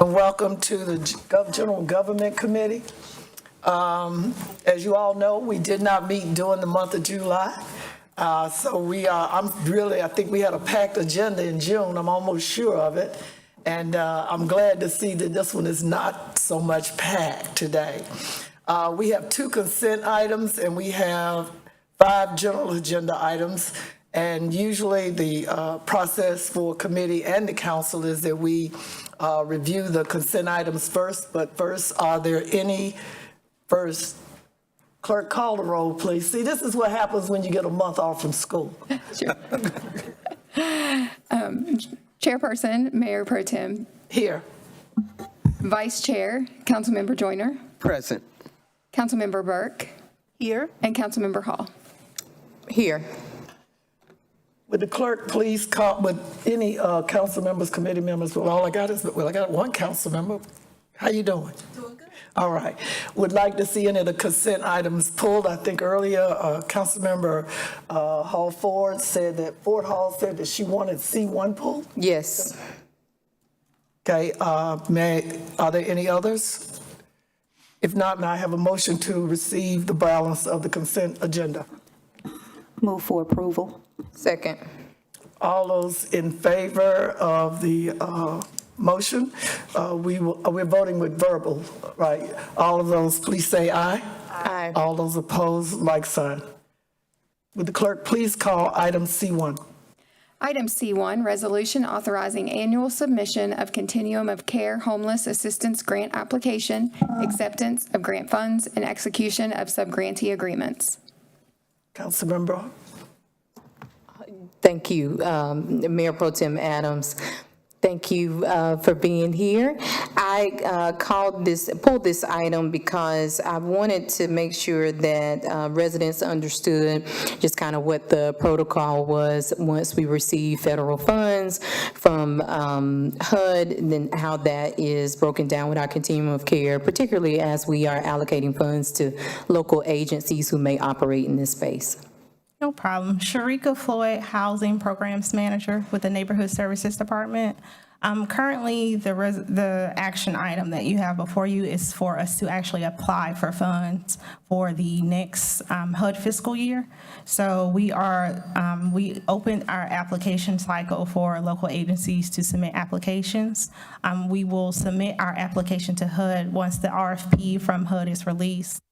And welcome to the General Government Committee. As you all know, we did not meet during the month of July. I think we had a packed agenda in June, I'm almost sure of it. And I'm glad to see that this one is not so much packed today. We have 2 consent items and we have 5 general agenda items. And usually the process for committee and the council is that we review the consent items first. But first, are there any first? Clerk, call the roll, please. See, this is what happens when you get a month off from school. Sure. Chairperson, Mayor Pro Tem. Here. Vice Chair, Councilmember Joyner. Present. Councilmember Burke. Here. And Councilmember Hall. Here. Would the clerk please call, with any council members, committee members, I got 1 council member. How you doing? Doing good. All right. Would like to see any of the consent items pulled. I think earlier, Councilmember Hall Ford said that she wanted C1 pulled. Yes. Okay, are there any others? If not, may I have a motion to receive the balance of the consent agenda? Move for approval. Second. All those in favor of the motion, we're voting with verbal, right? All of those, please say aye. Aye. All those opposed, like sign. Would the clerk please call item C1? Item C1, resolution authorizing annual submission of Continuum of Care Homeless Assistance Grant application, acceptance of grant funds, and execution of subgrantee agreements. Councilmember? Thank you, Mayor Pro Tem Adams. Thank you for being here. I pulled this item because I wanted to make sure that residents understood just kind of what the protocol was once we receive federal funds from HUD, and then how that is broken down with our continuum of care, particularly as we are allocating funds to local agencies who may operate in this space. No problem. Sharika Floyd, Housing Programs Manager with the Neighborhood Services Department. Currently, the action item that you have before you is for us to actually apply for funds for the next HUD fiscal year. So we opened our application cycle for local agencies to submit applications. We will submit our application to HUD once the RFP from HUD is released.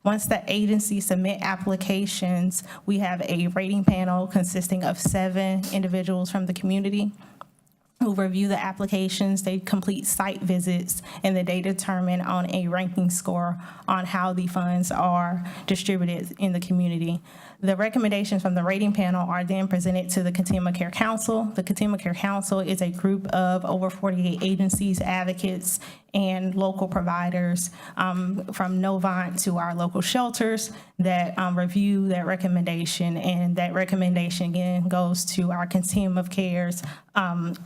Once the agencies submit applications, we have a rating panel consisting of 7 individuals from the community who review the applications. They complete site visits, and then they determine on a ranking score on how the funds are distributed in the community. The recommendations from the rating panel are then presented to the Continuum of Care Council. The Continuum of Care Council is a group of over 48 agencies, advocates, and local providers from Novant to our local shelters that review that recommendation, and that recommendation again goes to our Continuum of Care's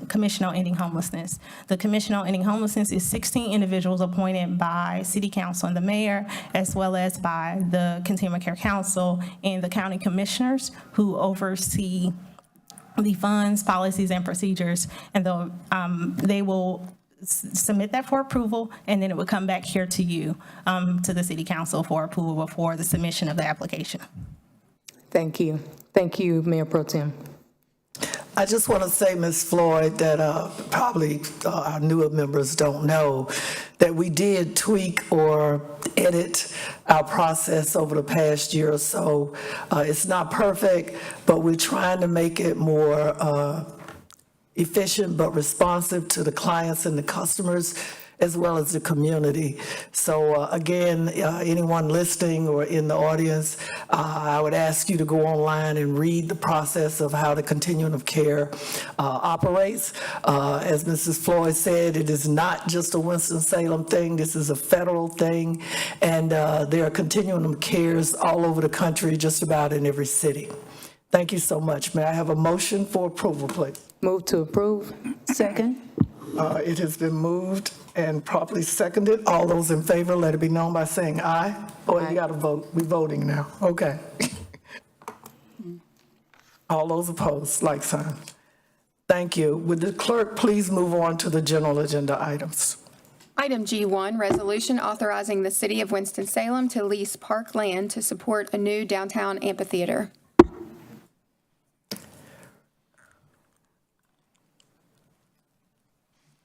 Commission on Ending Homelessness. The Commission on Ending Homelessness is 16 individuals appointed by City Council and the Mayor, as well as by the Continuum of Care Council and the County Commissioners, who oversee the funds, policies, and procedures, and they will submit that for approval, and then it would come back here to you, to the City Council for approval before the submission of the application. Thank you. Thank you, Mayor Pro Tem. I just want to say, Ms. Floyd, that probably our newer members don't know that we did tweak or edit our process over the past year or so. It's not perfect, but we're trying to make it more efficient but responsive to the clients and the customers, as well as the community. So again, anyone listening or in the audience, I would ask you to go online and read the process of how the continuum of care operates. As Mrs. Floyd said, it is not just a Winston-Salem thing, this is a federal thing, and there are continuum of cares all over the country, just about in every city. Thank you so much. May I have a motion for approval, please? Move to approve. Second. It has been moved and properly seconded. All those in favor, let it be known by saying aye. Oh, you got to vote. We're voting now. Okay. All those opposed, like sign. Thank you. Would the clerk please move on to the general agenda items? Item G1, resolution authorizing the City of Winston-Salem to lease park land to support a new downtown amphitheater.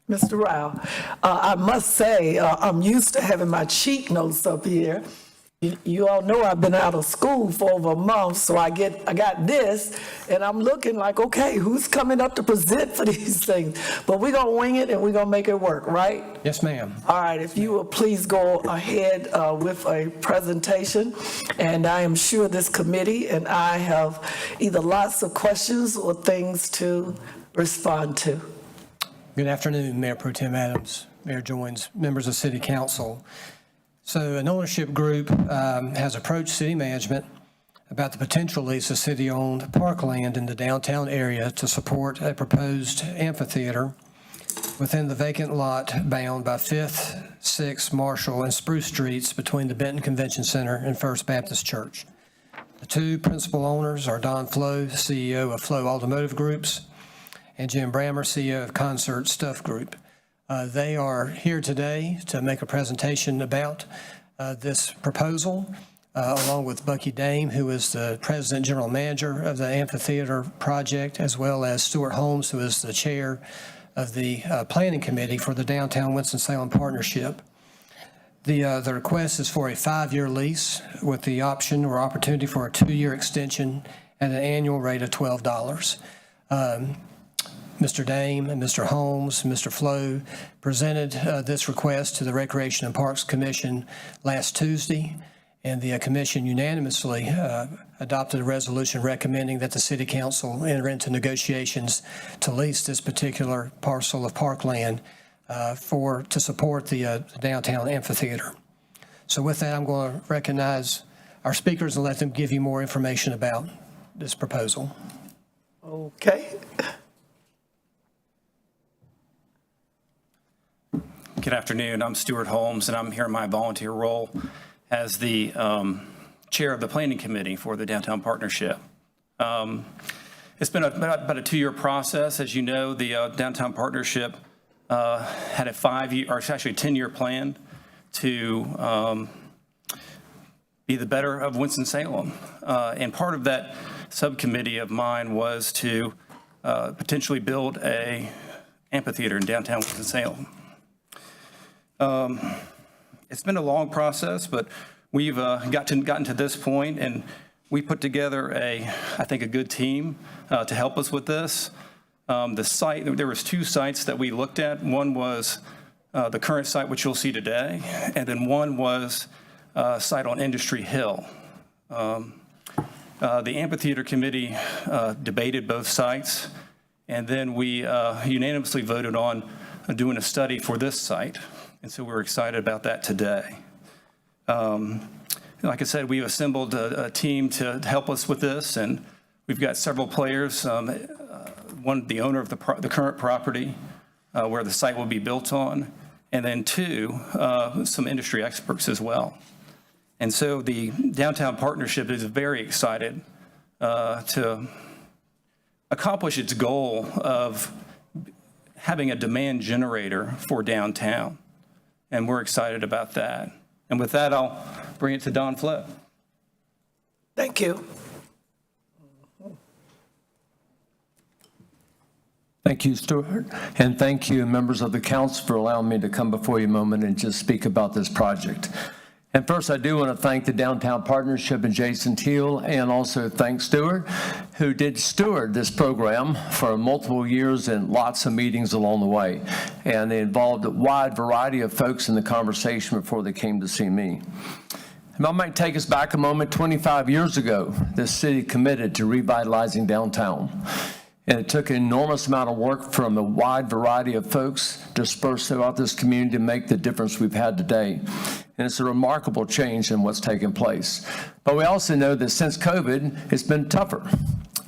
Mr. Rao, I must say, I'm used to having my cheat notes up here. You all know I've been out of school for over a month, so I got this, and I'm looking like, okay, who's coming up to present for these things? But we're gonna wing it and we're gonna make it work, right? Yes, ma'am. All right, if you will please go ahead with a presentation, and I am sure this committee and I have either lots of questions or things to respond to. Good afternoon, Mayor Pro Tem Adams, Mayor Joines, members of City Council. So an ownership group has approached city management about the potential lease of city-owned parkland in the downtown area to support a proposed amphitheater within the vacant lot bound by 5th, 6th, Marshall, and Spruce Streets between the Benton Convention Center and First Baptist Church. The two principal owners are Don Flo, CEO of Flo Automotive Groups, and Jim Brammer, CEO of Concert Stuff Group. They are here today to make a presentation about this proposal, along with Bucky Dame, who is the President General Manager of the amphitheater project, as well as Stuart Holmes, who is the Chair of the Planning Committee for the Downtown Winston-Salem Partnership. The request is for a 5-year lease with the option or opportunity for a 2-year extension at an annual rate of $12. Mr. Dame and Mr. Holmes, Mr. Flo presented this request to the Recreation and Parks Commission last Tuesday, and the commission unanimously adopted a resolution recommending that the City Council enter into negotiations to lease this particular parcel of parkland to support the downtown amphitheater. So with that, I'm going to recognize our speakers and let them give you more information about this proposal. Okay. Good afternoon. I'm Stuart Holmes, and I'm here in my volunteer role as the chair of the Planning Committee for the Downtown Partnership. It's been about a 2-year process. As you know, the Downtown Partnership had a 5-year, or actually a 10-year plan to be the better of Winston-Salem. And part of that subcommittee of mine was to potentially build a amphitheater in downtown Winston-Salem. It's been a long process, but we've gotten to this point, and we put together I think a good team to help us with this. The site, there was 2 sites that we looked at. One was the current site, which you'll see today, and then one was a site on Industry Hill. The amphitheater committee debated both sites, and then we unanimously voted on doing a study for this site. And so we're excited about that today. Like I said, we've assembled a team to help us with this, and we've got several players. One, the owner of the current property where the site will be built on, and then 2, some industry experts as well. And so the Downtown Partnership is very excited to accomplish its goal of having a demand generator for downtown. And we're excited about that. And with that, I'll bring it to Don Flo. Thank you. Thank you, Stuart, and thank you, members of the council, for allowing me to come before you a moment and just speak about this project. And first, I do want to thank the Downtown Partnership and Jason Teal, and also thank Stuart, who did steward this program for multiple years and lots of meetings along the way. And they involved a wide variety of folks in the conversation before they came to see me. And I might take us back a moment. 25 years ago, this city committed to revitalizing downtown. And it took an enormous amount of work from a wide variety of folks dispersed throughout this community to make the difference we've had today. And it's a remarkable change in what's taken place. But we also know that since COVID, it's been tougher.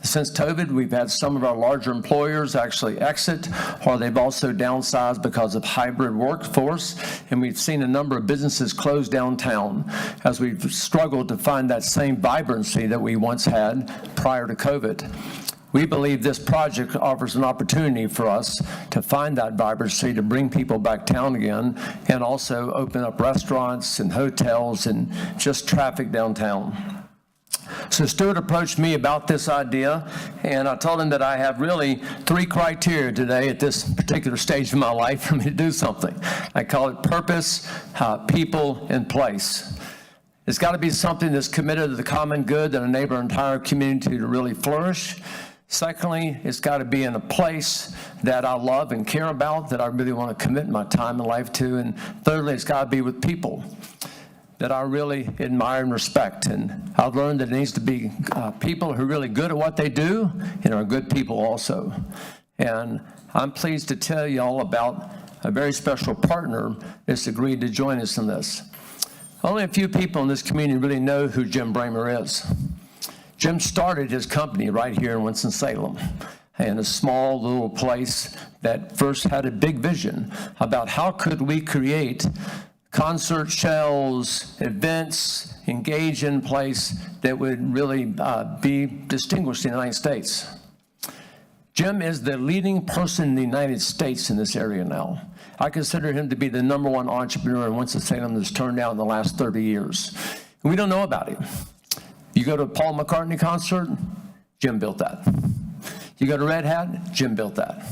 Since COVID, we've had some of our larger employers actually exit, or they've also downsized because of hybrid workforce. And we've seen a number of businesses close downtown as we've struggled to find that same vibrancy that we once had prior to COVID. We believe this project offers an opportunity for us to find that vibrancy, to bring people back town again, and also open up restaurants and hotels and just traffic downtown. So Stuart approached me about this idea, and I told him that I have really 3 criteria today at this particular stage of my life for me to do something. I call it purpose, people, and place. It's got to be something that's committed to the common good that enable our entire community to really flourish. Secondly, it's got to be in a place that I love and care about, that I really want to commit my time and life to. And thirdly, it's got to be with people that I really admire and respect. And I've learned that it needs to be people who are really good at what they do and are good people also. And I'm pleased to tell you all about a very special partner that's agreed to join us in this. Only a few people in this community really know who Jim Bramer is. Jim started his company right here in Winston-Salem, in a small little place that first had a big vision about how could we create concert shells, events, engage in place that would really be distinguished in the United States. Jim is the leading person in the United States in this area now. I consider him to be the #1 entrepreneur in Winston-Salem that's turned out in the last 30 years. And we don't know about him. You go to a Paul McCartney concert, Jim built that. You go to Red Hat, Jim built that.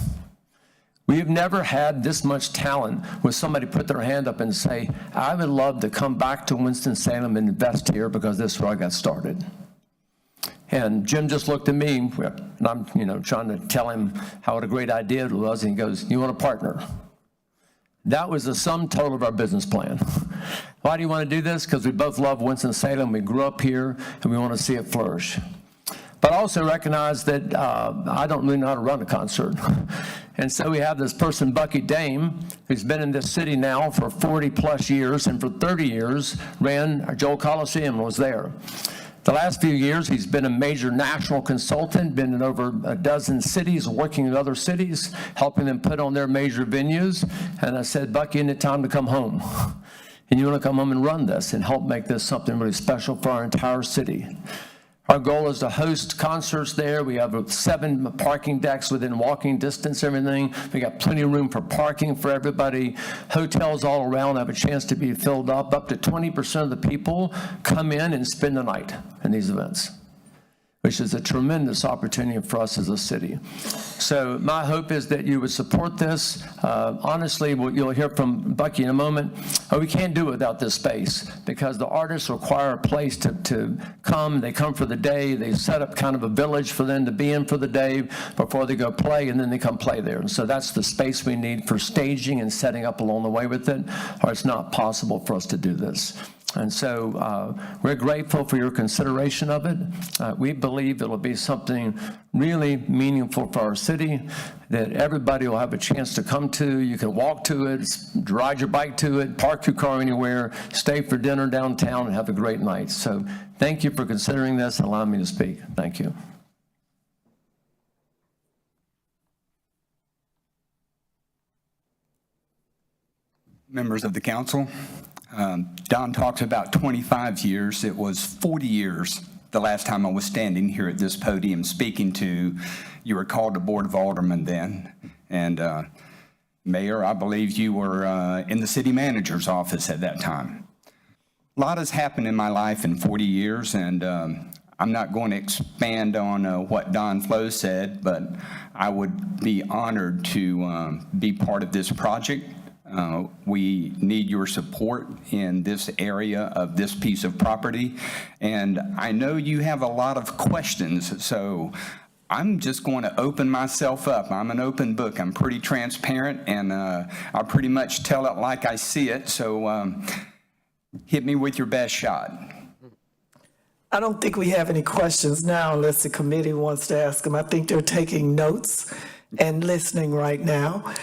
We have never had this much talent where somebody put their hand up and say, I would love to come back to Winston-Salem and invest here because this is where I got started. And Jim just looked at me, and I'm trying to tell him what a great idea it was, and he goes, you want a partner? That was the sum total of our business plan. Why do you want to do this? Because we both love Winston-Salem. We grew up here, and we want to see it flourish. But I also recognize that I don't really know how to run a concert. And so we have this person, Bucky Dame, who's been in this city now for 40-plus years, and for 30 years ran our Joel Coliseum and was there. The last few years, he's been a major national consultant, been in over a dozen cities, working in other cities, helping them put on their major venues. And I said, Bucky, isn't it time to come home? And you want to come home and run this and help make this something really special for our entire city. Our goal is to host concerts there. We have 7 parking decks within walking distance, everything. We got plenty of room for parking for everybody. Hotels all around have a chance to be filled up. Up to 20% of the people come in and spend the night in these events, which is a tremendous opportunity for us as a city. So my hope is that you would support this. Honestly, you'll hear from Bucky in a moment. We can't do it without this space because the artists require a place to come. They come for the day. They set up kind of a village for them to be in for the day before they go play, and then they come play there. And so that's the space we need for staging and setting up along the way with it, or it's not possible for us to do this. And so we're grateful for your consideration of it. We believe it'll be something really meaningful for our city that everybody will have a chance to come to. You can walk to it, ride your bike to it, park your car anywhere, stay for dinner downtown, and have a great night. So thank you for considering this and allowing me to speak. Thank you. Members of the council, Don talks about 25 years. It was 40 years the last time I was standing here at this podium speaking to, you were called the Board of Aldermen then. And Mayor, I believe you were in the city manager's office at that time. A lot has happened in my life in 40 years, and I'm not going to expand on what Don Flo said, but I would be honored to be part of this project. We need your support in this area of this piece of property. And I know you have a lot of questions, so I'm just going to open myself up. I'm an open book. I'm pretty transparent, and I pretty much tell it like I see it. So hit me with your best shot. I don't think we have any questions now unless the committee wants to ask them. I think they're taking notes and listening right now.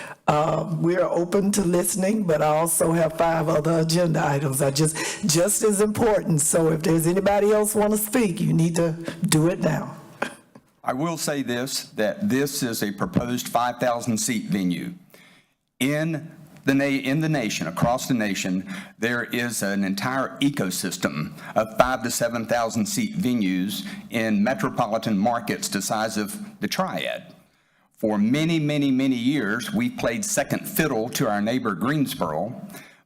We are open to listening, but I also have 5 other agenda items that just as important. So if there's anybody else want to speak, you need to do it now. I will say this, that this is a proposed 5,000 seat venue. In in the nation, across the nation, there is an entire ecosystem of 5,000 to 7,000 seat venues in metropolitan markets the size of the Triad. For many, many, many years, we played second fiddle to our neighbor Greensboro,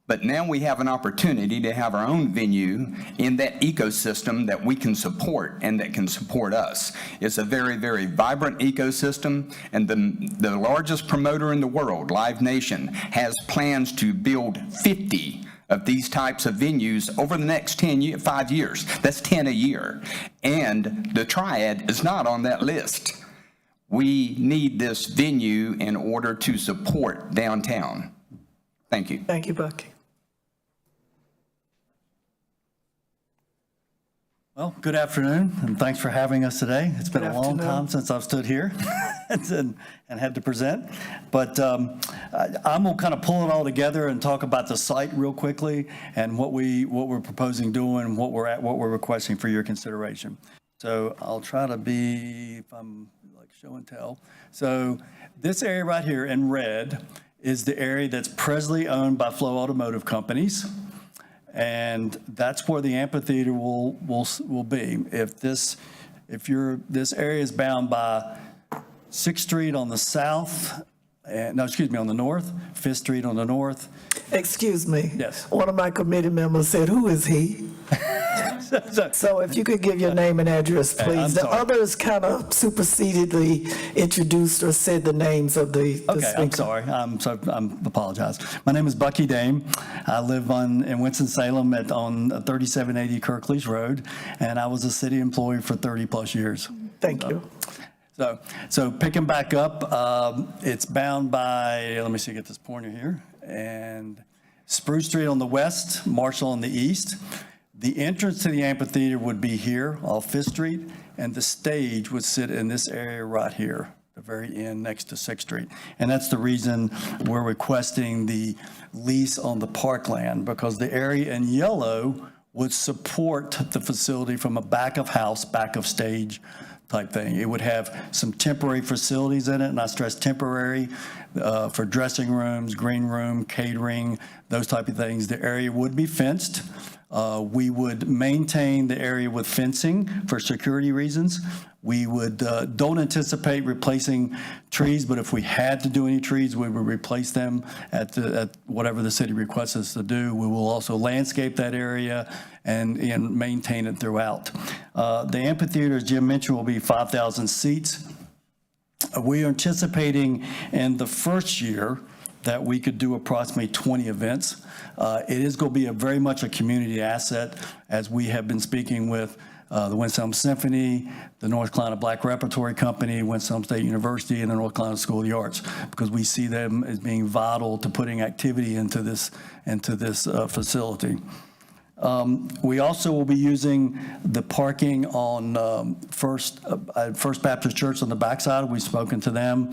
but now we have an opportunity to have our own venue in that ecosystem that we can support and that can support us. It's a very, very vibrant ecosystem, and the largest promoter in the world, Live Nation, has plans to build 50 of these types of venues over the next 5 years. That's 10 a year. And the Triad is not on that list. We need this venue in order to support downtown. Thank you. Thank you, Bucky. Well, good afternoon, and thanks for having us today. It's been Good a long afternoon. time since I've stood here and had to present. But I'm going to kind of pull it all together and talk about the site real quickly and what we're proposing doing, what we're requesting for your consideration. So I'll try to be, if I'm like show and tell. So this area right here in red is the area that's presently owned by Flow Automotive Companies. And that's where the amphitheater will be. This area is bound by 6th Street on the south, on the north, 5th Street on the north. Excuse me. Yes. One of my committee members said, who is he? So if you could give your name and address, I'm please. The sorry. others kind of supersededly introduced or said the names of the Okay, I'm speaker. sorry. I apologize. My name is Bucky Dame. I live in Winston-Salem on 3780 Kirklees Road, and I was a city employee for 30-plus years. Thank you. So picking back up, it's bound by, let me see, get this pointer here, and Spruce Street on the west, Marshall on the east. The entrance to the amphitheater would be here off 5th Street, and the stage would sit in this area right here, the very end next to 6th Street. And that's the reason we're requesting the lease on the parkland, because the area in yellow would support the facility from a back of house, back of stage type thing. It would have some temporary facilities in it, and I stress temporary, for dressing rooms, green room, catering, those type of things. The area would be fenced. We would maintain the area with fencing for security reasons. We would don't anticipate replacing trees, but if we had to do any trees, we would replace them at whatever the city requests us to do. We will also landscape that area and maintain it throughout. The amphitheater, as Jim mentioned, will be 5,000 seats. We are anticipating in the first year that we could do approximately 20 events. It is going to be very much a community asset, as we have been speaking with the Winston-Salem Symphony, the North Carolina Black Repertory Company, Winston-Salem State University, and the North Carolina School of the Arts, because we see them as being vital to putting activity into this facility. We also will be using the parking on First Baptist Church on the backside. We've spoken to them.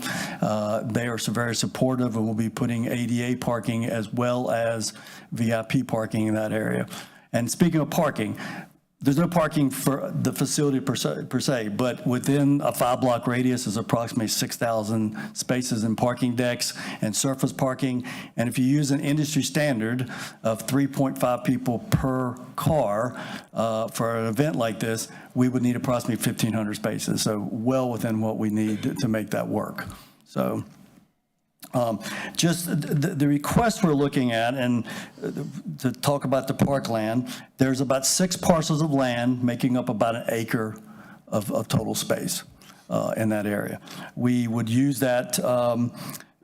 They are very supportive, and we'll be putting ADA parking as well as VIP parking in that area. And speaking of parking, there's no parking for the facility per se, but within a 5-block radius is approximately 6,000 spaces in parking decks and surface parking. And if you use an industry standard of 3.5 people per car for an event like this, we would need approximately 1,500 spaces. So well within what we need to make that work. So just the request we're looking at, and to talk about the parkland, there's about 6 parcels of land making up about an acre of total space in that area. We would use that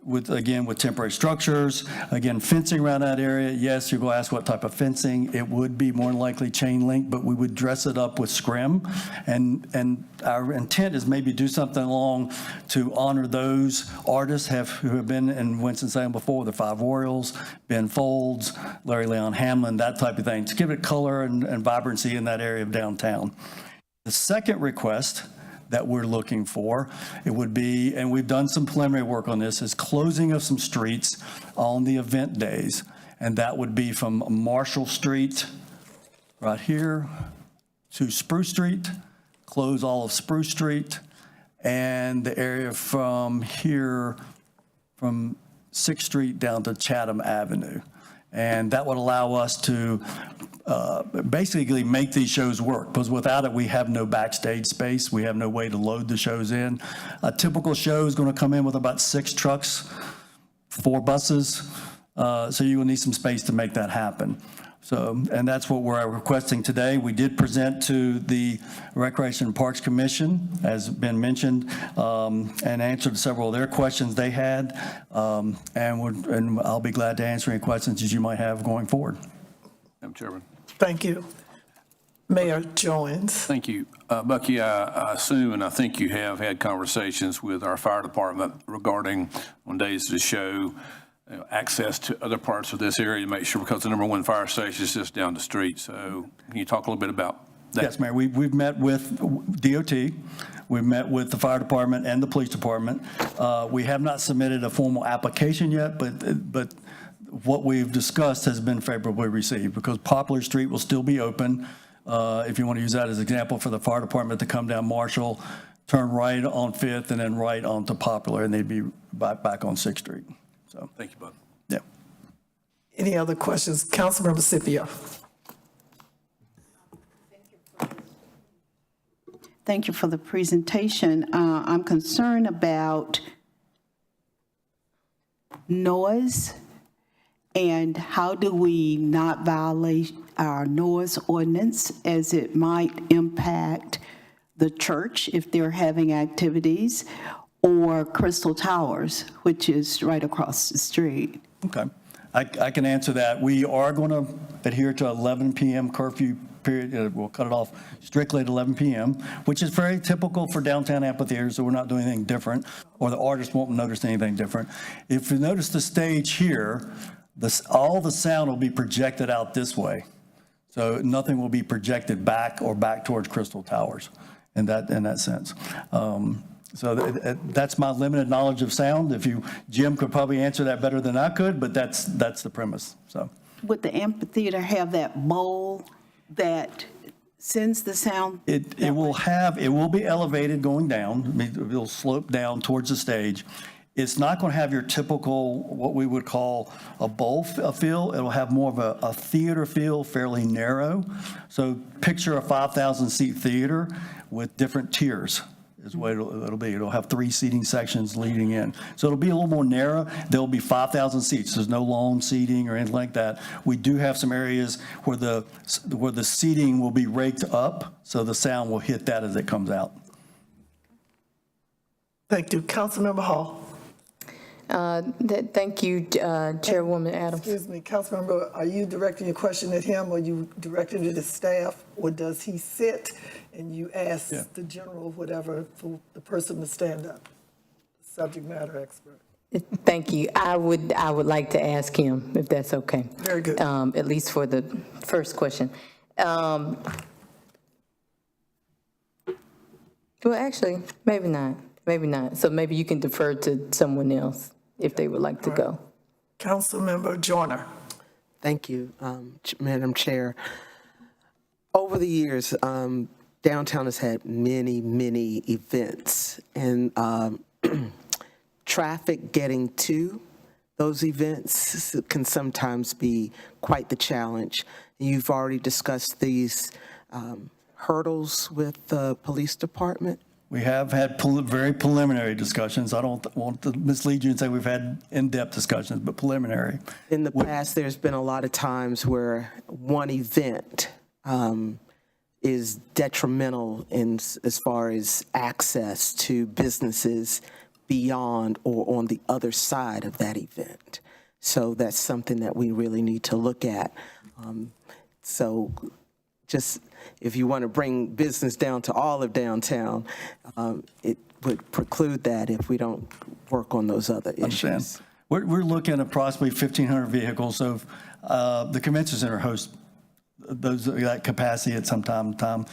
with temporary structures, again, fencing around that area. Yes, you're going to ask what type of fencing. It would be more than likely chain link, but we would dress it up with scrim. And our intent is maybe do something along to honor those artists who have been in Winston-Salem before, the Five Royals, Ben Folds, Larry Leon Hamlin, that type of thing, to give it color and vibrancy in that area of downtown. The second request that we're looking for, it would be, and we've done some preliminary work on this, is closing of some streets on the event days. And that would be from Marshall Street right here to Spruce Street, close all of Spruce Street, and the area from here, from 6th Street down to Chatham Avenue. And that would allow us to basically make these shows work, because without it, we have no backstage space. We have no way to load the shows in. A typical show is going to come in with about 6 trucks, 4 buses, so you will need some space to make that happen. So, and that's what we're requesting today. We did present to the Recreation and Parks Commission, as been mentioned, and answered several of their questions they had, and I'll be glad to answer any questions that you might have going forward. Madam Chairman. Thank you. Mayor Jones. Thank you. Bucky, I assume, and I think you have had conversations with our fire department regarding, on days of the show, access to other parts of this area to make sure, because the number 1 fire station is just down the street. So can you talk a little bit about that? Yes, Mayor. We've met with DOT. We've met with the fire department and the police department. We have not submitted a formal application yet, but what we've discussed has been favorably received, because Poplar Street will still be open. If you want to use that as an example, for the fire department to come down Marshall, turn right on 5th, and then right onto Poplar, and they'd be back on 6th Street. So, Thank you, Bud. yeah. Any other questions? Councilmember Scipio. Thank you for the presentation. I'm concerned about noise, and how do we not violate our noise ordinance, as it might impact the church if they're having activities, or Crystal Towers, which is right across the street. Okay. I can answer that. We are going to adhere to 11 p.m. curfew period. We'll cut it off strictly at 11 p.m., which is very typical for downtown amphitheaters, so we're not doing anything different, or the artists won't notice anything different. If you notice the stage here, all the sound will be projected out this way. So nothing will be projected back or back towards Crystal Towers in that sense. So that's my limited knowledge of sound. Jim could probably answer that better than I could, but that's the premise. So, Would the amphitheater have that bowl that sends the sound? It will be elevated going down. It'll slope down towards the stage. It's not going to have your typical, what we would call a bowl feel. It'll have more of a theater feel, fairly narrow. So picture a 5,000 seat theater with different tiers is what it'll be. It'll have 3 seating sections leading in. So it'll be a little more narrow. There'll be 5,000 seats. There's no long seating or anything like that. We do have some areas where the seating will be raked up, so the sound will hit that as it comes out. Thank you. Councilmember Hall. Thank you, Chairwoman Adams. Excuse me, Councilmember, are you directing your question at him, or you directing it at staff, or does he sit and you ask the general, whatever, for the person to stand up? Subject matter expert. Thank you. I would like to ask him, if that's okay. Very good. At least for the first question. Well, actually, maybe not. Maybe not. So maybe you can defer to someone else if they would like to go. Councilmember Joyner. Thank you, Madam Chair. Over the years, downtown has had many, many events, and traffic getting to those events can sometimes be quite the challenge. You've already discussed these hurdles with the police department. We have had very preliminary discussions. I don't want to mislead you and say we've had in-depth discussions, but preliminary. In the past, there's been a lot of times where one event is detrimental as far as access to businesses beyond or on the other side of that event. So that's something that we really need to look at. So just if you want to bring business down to all of downtown, it would preclude that if we don't work on those other issues. We're looking at approximately 1,500 vehicles. So the convention center hosts that capacity at some time.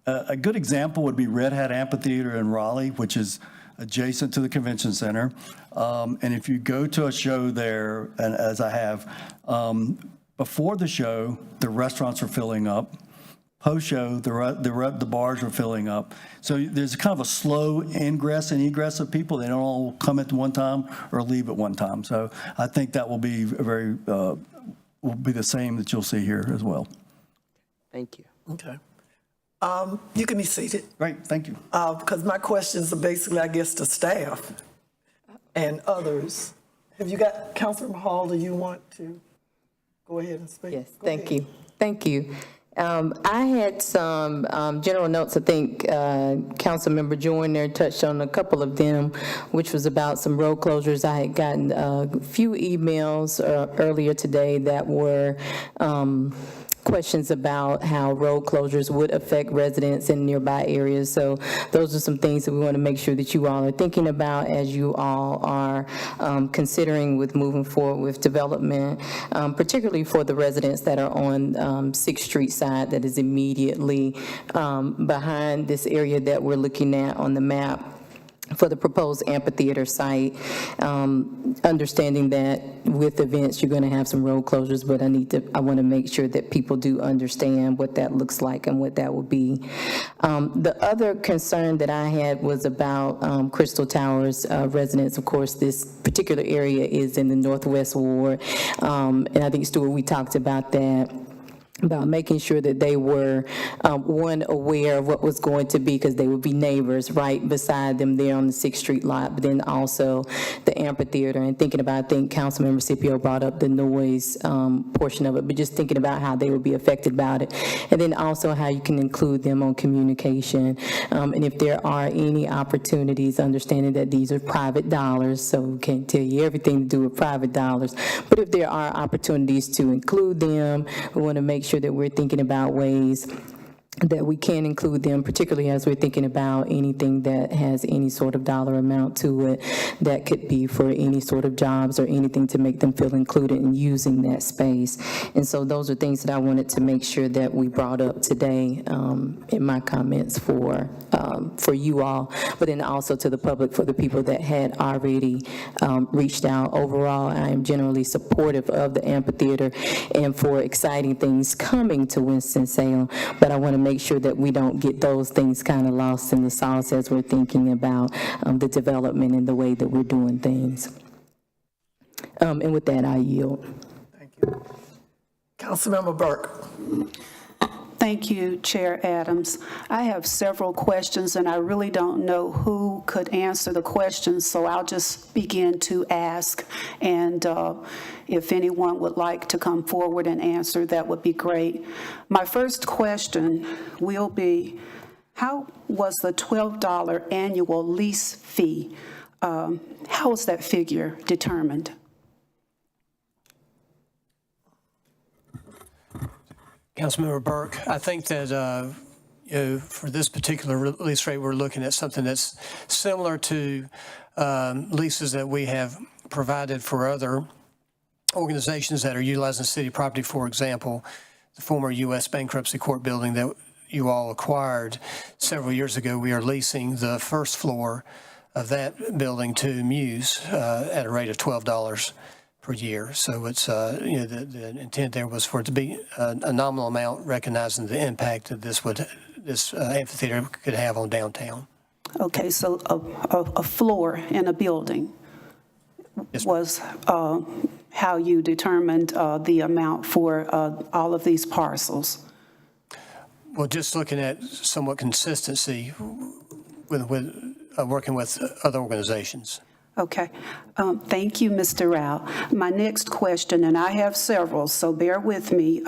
A good example would be Red Hat Amphitheater in Raleigh, which is adjacent to the convention center. And if you go to a show there, and as I have, before the show, the restaurants are filling up. post-show, the bars are filling up. So there's kind of a slow ingress and egress of people. They don't all come at one time or leave at one time. So I think that will be will be the same that you'll see here as well. Thank you. Okay. You can be seated. Great, thank you. Because my questions are basically, I guess, to staff and others. Have you got, Councilor Hall, do you want to go ahead and speak? Yes, Go thank ahead. you. Thank you. I had some general notes. I think Councilmember Joyner touched on a couple of them, which was about some road closures. I had gotten a few emails earlier today that were questions about how road closures would affect residents in nearby areas. So those are some things that we want to make sure that you all are thinking about as you all are considering with moving forward with development, particularly for the residents that are on 6th Street side that is immediately behind this area that we're looking at on the map for the proposed amphitheater site, understanding that with events, you're going to have some road closures, but I want to make sure that people do understand what that looks like and what that will be. The other concern that I had was about Crystal Towers residents. Of course, this particular area is in the Northwest Ward, and I think, Stuart, we talked about that, about making sure that they were, one, aware of what was going to be, because they would be neighbors right beside them there on the 6th Street lot, but then also the amphitheater, and thinking about, I think Councilmember Scipio brought up the noise portion of it, but just thinking about how they would be affected by it, and then also how you can include them on communication, and if there are any opportunities, understanding that these are private dollars, so we can't tell you everything to do with private dollars, but if there are opportunities to include them, we want to make sure that we're thinking about ways that we can include them, particularly as we're thinking about anything that has any sort of dollar amount to it that could be for any sort of jobs or anything to make them feel included in using that space. And so those are things that I wanted to make sure that we brought up today in my comments for you all, but then also to the public, for the people that had already reached out. Overall, I am generally supportive of the amphitheater and for exciting things coming to Winston-Salem, but I want to make sure that we don't get those things kind of lost in the sauce as we're thinking about the development and the way that we're doing things. And with that, I yield. Thank you. Councilmember Burke. Thank you, Chair Adams. I have several questions, and I really don't know who could answer the questions, so I'll just begin to ask, and if anyone would like to come forward and answer, that would be great. My first question will be, how was the $12 annual lease fee, how was that figure determined? Councilmember Burke, I think that for this particular lease rate, we're looking at something that's similar to leases that we have provided for other organizations that are utilizing city property. For example, the former U.S. Bankruptcy Court building that you all acquired several years ago, we are leasing the first floor of that building to Muse at a rate of $12 per year. So it's, the intent there was for it to be a nominal amount, recognizing the impact that this amphitheater could have on downtown. Okay, so a floor in a building was how you determined the amount for all of these parcels? Well, just looking at somewhat consistency with working with other organizations. Okay. Thank you, Mr. Rao. My next question, and I have several, so bear with me.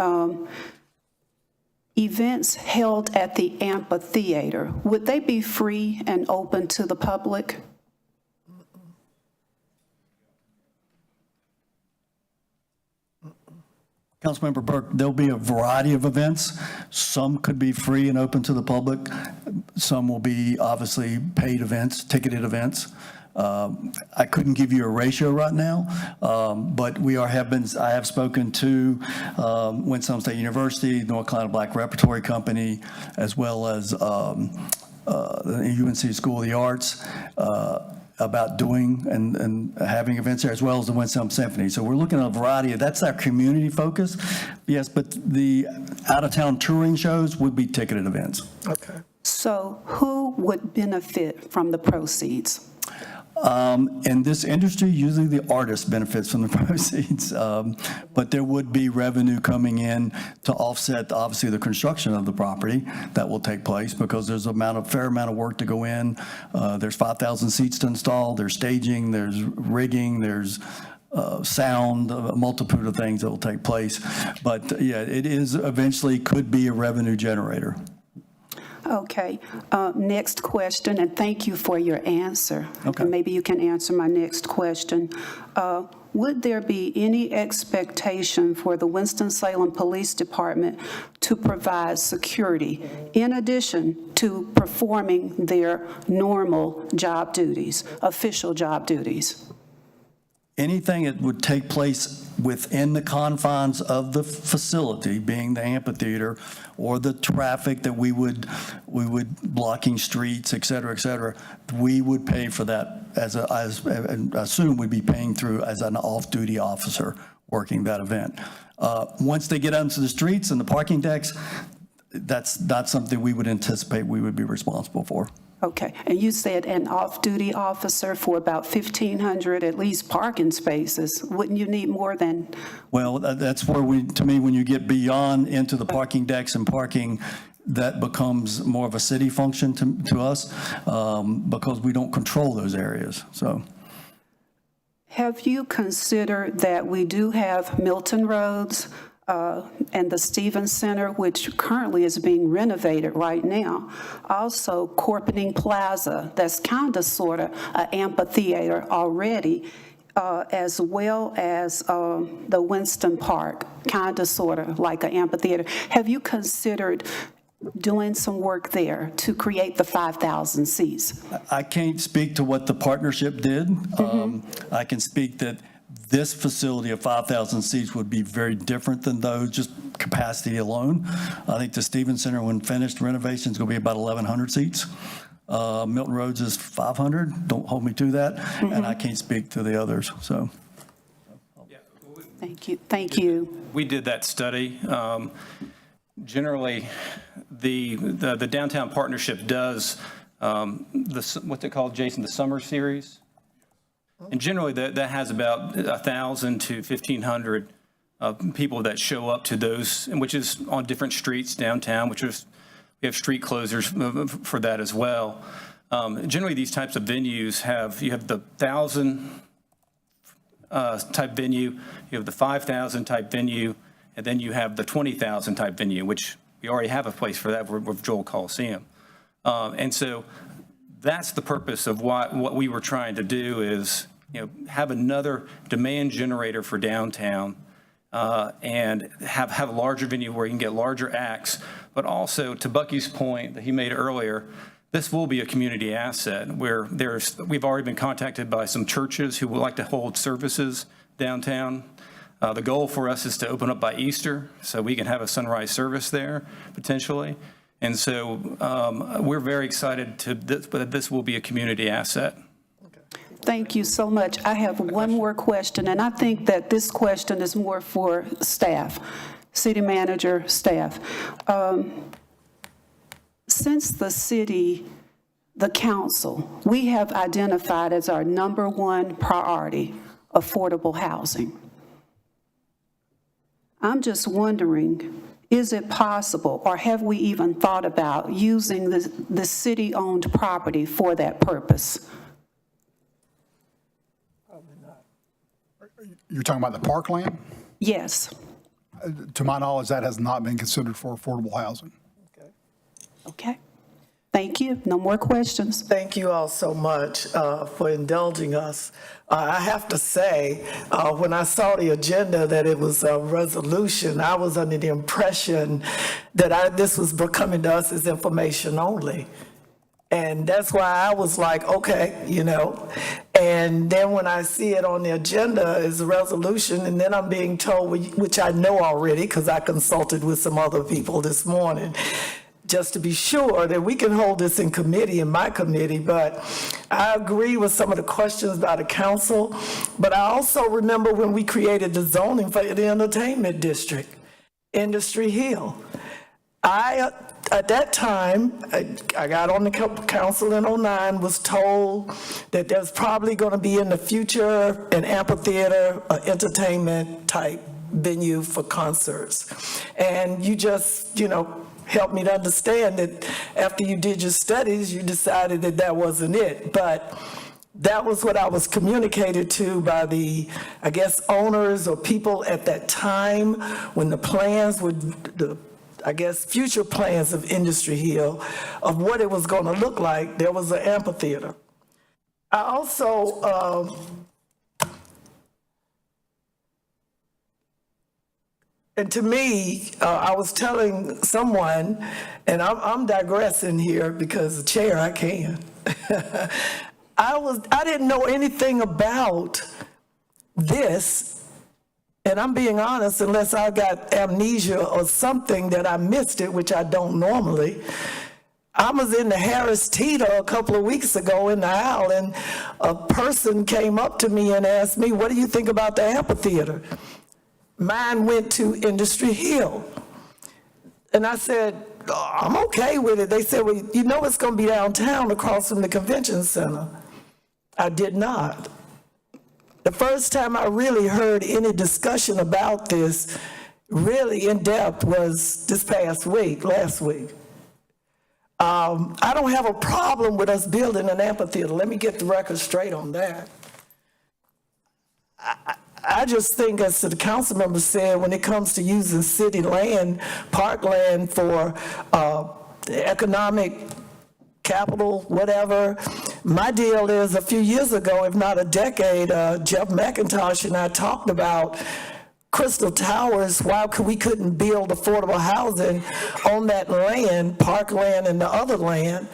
Events held at the amphitheater, would they be free and open to the public? Councilmember Burke, there'll be a variety of events. Some could be free and open to the public. Some will be obviously paid events, ticketed events. I couldn't give you a ratio right now, but I have spoken to Winston State University, North Carolina Black Repertory Company, as well as the UNC School of the Arts. about doing and having events there, as well as the Winston-Salem Symphony. So we're looking at a variety of, that's our community focus. Yes, but the out-of-town touring shows would be ticketed events. Okay. So who would benefit from the proceeds? In this industry, usually the artist benefits from the proceeds, but there would be revenue coming in to offset, obviously, the construction of the property that will take place, because there's a fair amount of work to go in. There's 5,000 seats to install, there's staging, there's rigging, there's sound, a multitude of things that will take place. But yeah, it is eventually could be a revenue generator. Okay, next question, and thank you for your answer. Okay. And maybe you can answer my next question. Would there be any expectation for the Winston-Salem Police Department to provide security in addition to performing their normal job duties, official job duties? Anything that would take place within the confines of the facility, being the amphitheater, or the traffic that we would blocking streets, et cetera, we would pay for that and assume we'd be paying through as an off-duty officer working that event. Once they get onto the streets and the parking decks, that's not something we would anticipate we would be responsible for. Okay, and you said an off-duty officer for about 1,500 at least parking spaces. Wouldn't you need more than? Well, that's where to me, when you get beyond into the parking decks and parking, that becomes more of a city function to us, because we don't control those areas, so. Have you considered that we do have Milton Roads and the Stevens Center, which currently is being renovated right now. Also, Corpening Plaza, that's kind of sort of an amphitheater already, as well as the Winston Park, kind of sort of like an amphitheater. Have you considered doing some work there to create the 5,000 seats? I can't speak to what the partnership did. I can speak that this facility of 5,000 seats would be very different than those, just capacity alone. I think the Stevens Center, when finished renovation, is going to be about 1,100 seats. Milton Roads is 500. Don't hold me to that. And I can't speak to the others, so. Thank you. Thank you. We did that study. Generally, the downtown partnership does what's it called, Jason, the summer series? And generally, that has about 1,000 to 1,500 people that show up to those, which is on different streets downtown, we have street closers for that as well. Generally, these types of venues you have the 1,000 type venue, you have the 5,000 type venue, and then you have the 20,000 type venue, which we already have a place for that with Joel Coliseum. And so that's the purpose of what we were trying to do is, have another demand generator for downtown, and have a larger venue where you can get larger acts, but also to Bucky's point that he made earlier, this will be a community asset where we've already been contacted by some churches who would like to hold services downtown. The goal for us is to open up by Easter so we can have a sunrise service there potentially. And so we're very excited that this will be a community asset. Thank you so much. I have one more question, and I think that this question is more for staff, city manager, staff. Since the council, we have identified as our #1 priority affordable housing. I'm just wondering, is it possible, or have we even thought about using the city-owned property for that purpose? You're talking about the parkland? Yes. To my knowledge, that has not been considered for affordable housing. Okay. Thank you. No more questions. Thank you all so much for indulging us. I have to say, when I saw the agenda that it was a resolution, I was under the impression that this was coming to us as information only. And that's why I was like, okay, And then when I see it on the agenda as a resolution, and then I'm being told, which I know already because I consulted with some other people this morning, just to be sure that we can hold this in committee, in my committee, but I agree with some of the questions by the council. But I also remember when we created the zoning for the entertainment district, Industry Hill. At that time, I got on the council in '09, was told that there's probably going to be in the future an amphitheater, entertainment type venue for concerts. And you just, helped me to understand that after you did your studies, you decided that that wasn't it. But that was what I was communicated to by the, I guess, owners or people at that time when the plans were, future plans of Industry Hill, of what it was going to look like. There was an amphitheater. I also, and to me, I was telling someone, and I'm digressing here because the chair, I can. I didn't know anything about this, and I'm being honest, unless I got amnesia or something that I missed it, which I don't normally. I was in the Harris Teeter a couple of weeks ago in the aisle, and a person came up to me and asked me, "What do you think about the amphitheater?" Mine went to Industry Hill. And I said, I'm okay with it. They said, well, it's going to be downtown across from the convention center. I did not. The first time I really heard any discussion about this really in depth was this past week, last week. I don't have a problem with us building an amphitheater. Let me get the record straight on that. I just think, as the council member said, when it comes to using city land, parkland for economic capital, whatever, my deal is a few years ago, if not a decade, Jeff McIntosh and I talked about Crystal Towers, why we couldn't build affordable housing on that land, parkland and the other land,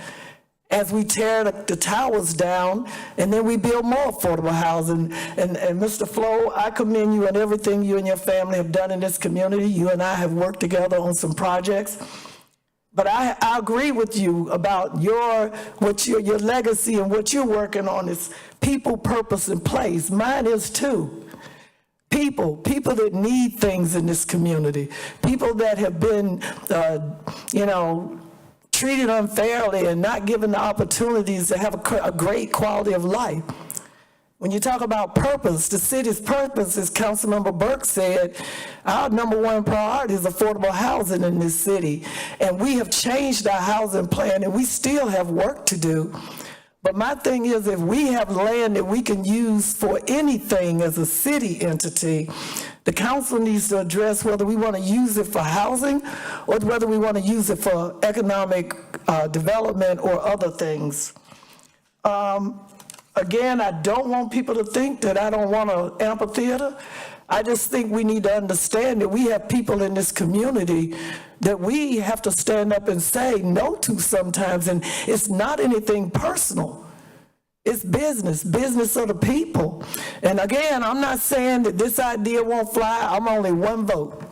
as we tear the towers down, and then we build more affordable housing. And Mr. Flo, I commend you on everything you and your family have done in this community. You and I have worked together on some projects. But I agree with you about your legacy and what you're working on is people, purpose, and place. Mine is too. People that need things in this community. People that have been, treated unfairly and not given the opportunities to have a great quality of life. When you talk about purpose, the city's purpose, as Councilmember Burke said, our number one priority is affordable housing in this city. And we have changed our housing plan, and we still have work to do. But my thing is, if we have land that we can use for anything as a city entity, the council needs to address whether we want to use it for housing or whether we want to use it for economic development or other things. Again, I don't want people to think that I don't want an amphitheater. I just think we need to understand that we have people in this community that we have to stand up and say no to sometimes, and it's not anything personal. It's business of the people. And again, I'm not saying that this idea won't fly. I'm only one vote.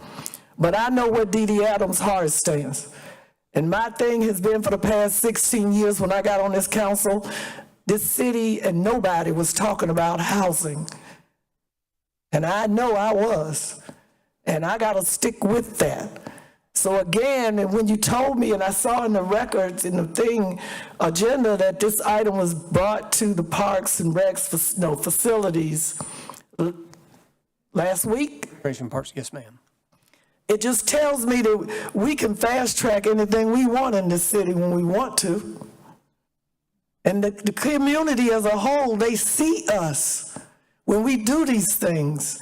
But I know where Dee Dee Adams' heart stands. And my thing has been for the past 16 years when I got on this council, this city and nobody was talking about housing. And I know I was. And I got to stick with that. So again, and when you told me, and I saw in the records, in the thing, agenda, that this item was brought to the Parks and Recs facilities last week. Recreation Parks, yes, ma'am. It just tells me that we can fast track anything we want in this city when we want to. And the community as a whole, they see us when we do these things.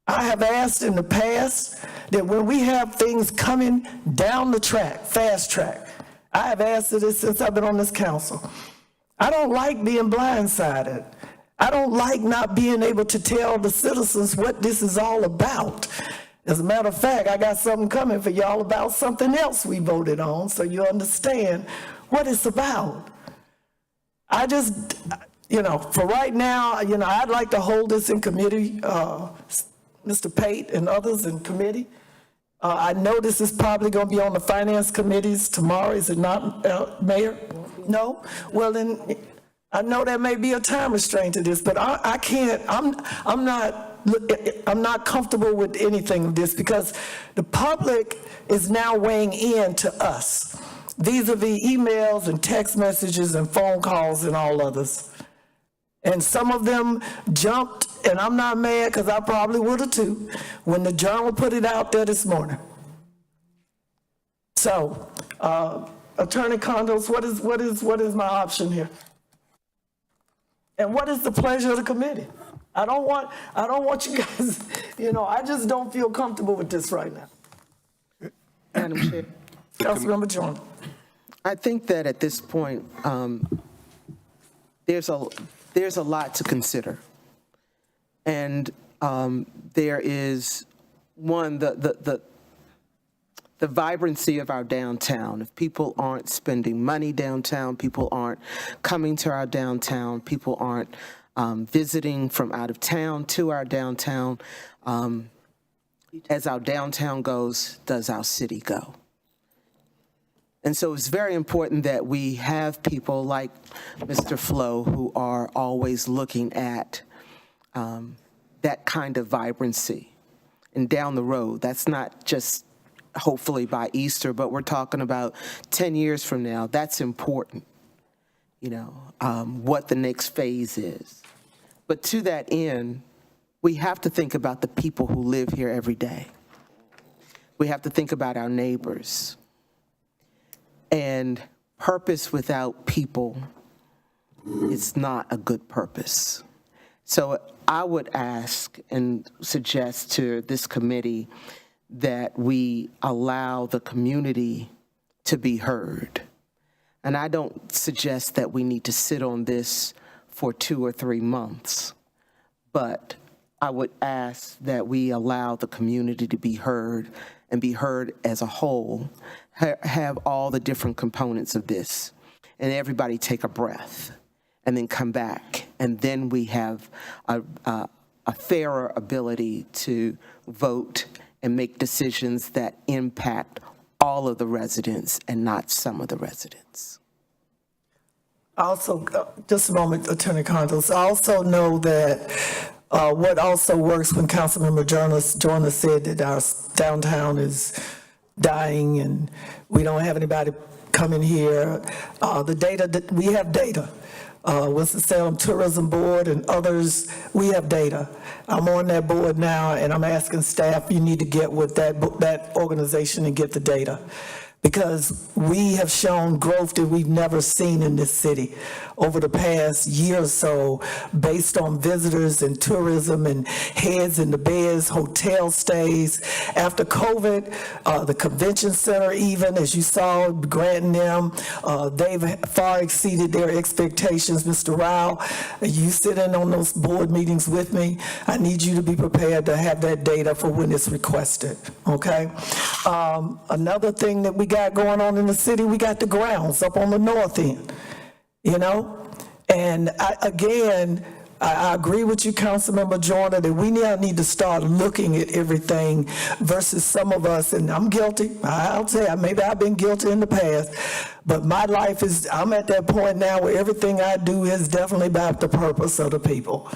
I have asked in the past that when we have things coming down the track, fast track, I have asked this since I've been on this council. I don't like being blindsided. I don't like not being able to tell the citizens what this is all about. As a matter of fact, I got something coming for y'all about something else we voted on, so you understand what it's about. I just, for right now, I'd like to hold this in committee, Mr. Pate and others in committee. I know this is probably going to be on the finance committees tomorrow, is it not, Mayor? No? Well, then, I know there may be a time restraint to this, but I can't, I'm not comfortable with anything of this because the public is now weighing in to us, vis-a-vis emails and text messages and phone calls and all others. And some of them jumped, and I'm not mad because I probably would have too, when the Journal put it out there this morning. So, Attorney Condos, what is my option here? And what is the pleasure of the committee? I don't want you guys, I just don't feel comfortable with this right now. Madam Chair, Councilmember Joyner. I think that at this point, there's a lot to consider. And there is, one, the vibrancy of our downtown. If people aren't spending money downtown, people aren't coming to our downtown, people aren't visiting from out of town to our downtown, as our downtown goes, does our city go? And so it's very important that we have people like Mr. Flo who are always looking at that kind of vibrancy. And down the road, that's not just hopefully by Easter, but we're talking about 10 years from now. That's important, what the next phase is. But to that end, we have to think about the people who live here every day. We have to think about our neighbors. And purpose without people is not a good purpose. So I would ask and suggest to this committee that we allow the community to be heard. And I don't suggest that we need to sit on this for 2 or 3 months, but I would ask that we allow the community to be heard and be heard as a whole, have all the different components of this, and everybody take a breath and then come back. And then we have a fairer ability to vote and make decisions that impact all of the residents and not some of the residents. Also, just a moment, Attorney Condos. I also know that what also works when Councilmember Joyner said that our downtown is dying and we don't have anybody coming here. The data that we have data. Winston-Salem Tourism Board and others, we have data. I'm on that board now, and I'm asking staff, you need to get with that organization and get the data. Because we have shown growth that we've never seen in this city over the past year or so, based on visitors and tourism and heads in the beds, hotel stays. After COVID, the convention center even, as you saw, granting them, they've far exceeded their expectations. Mr. Rao, you sit in on those board meetings with me. I need you to be prepared to have that data for when it's requested, okay? Another thing that we got going on in the city, we got the grounds up on the north end, And I agree with you, Councilmember Joyner, that we now need to start looking at everything versus some of us, and I'm guilty. I'll tell you, maybe I've been guilty in the past, but my life is, I'm at that point now where everything I do is definitely about the purpose of the people.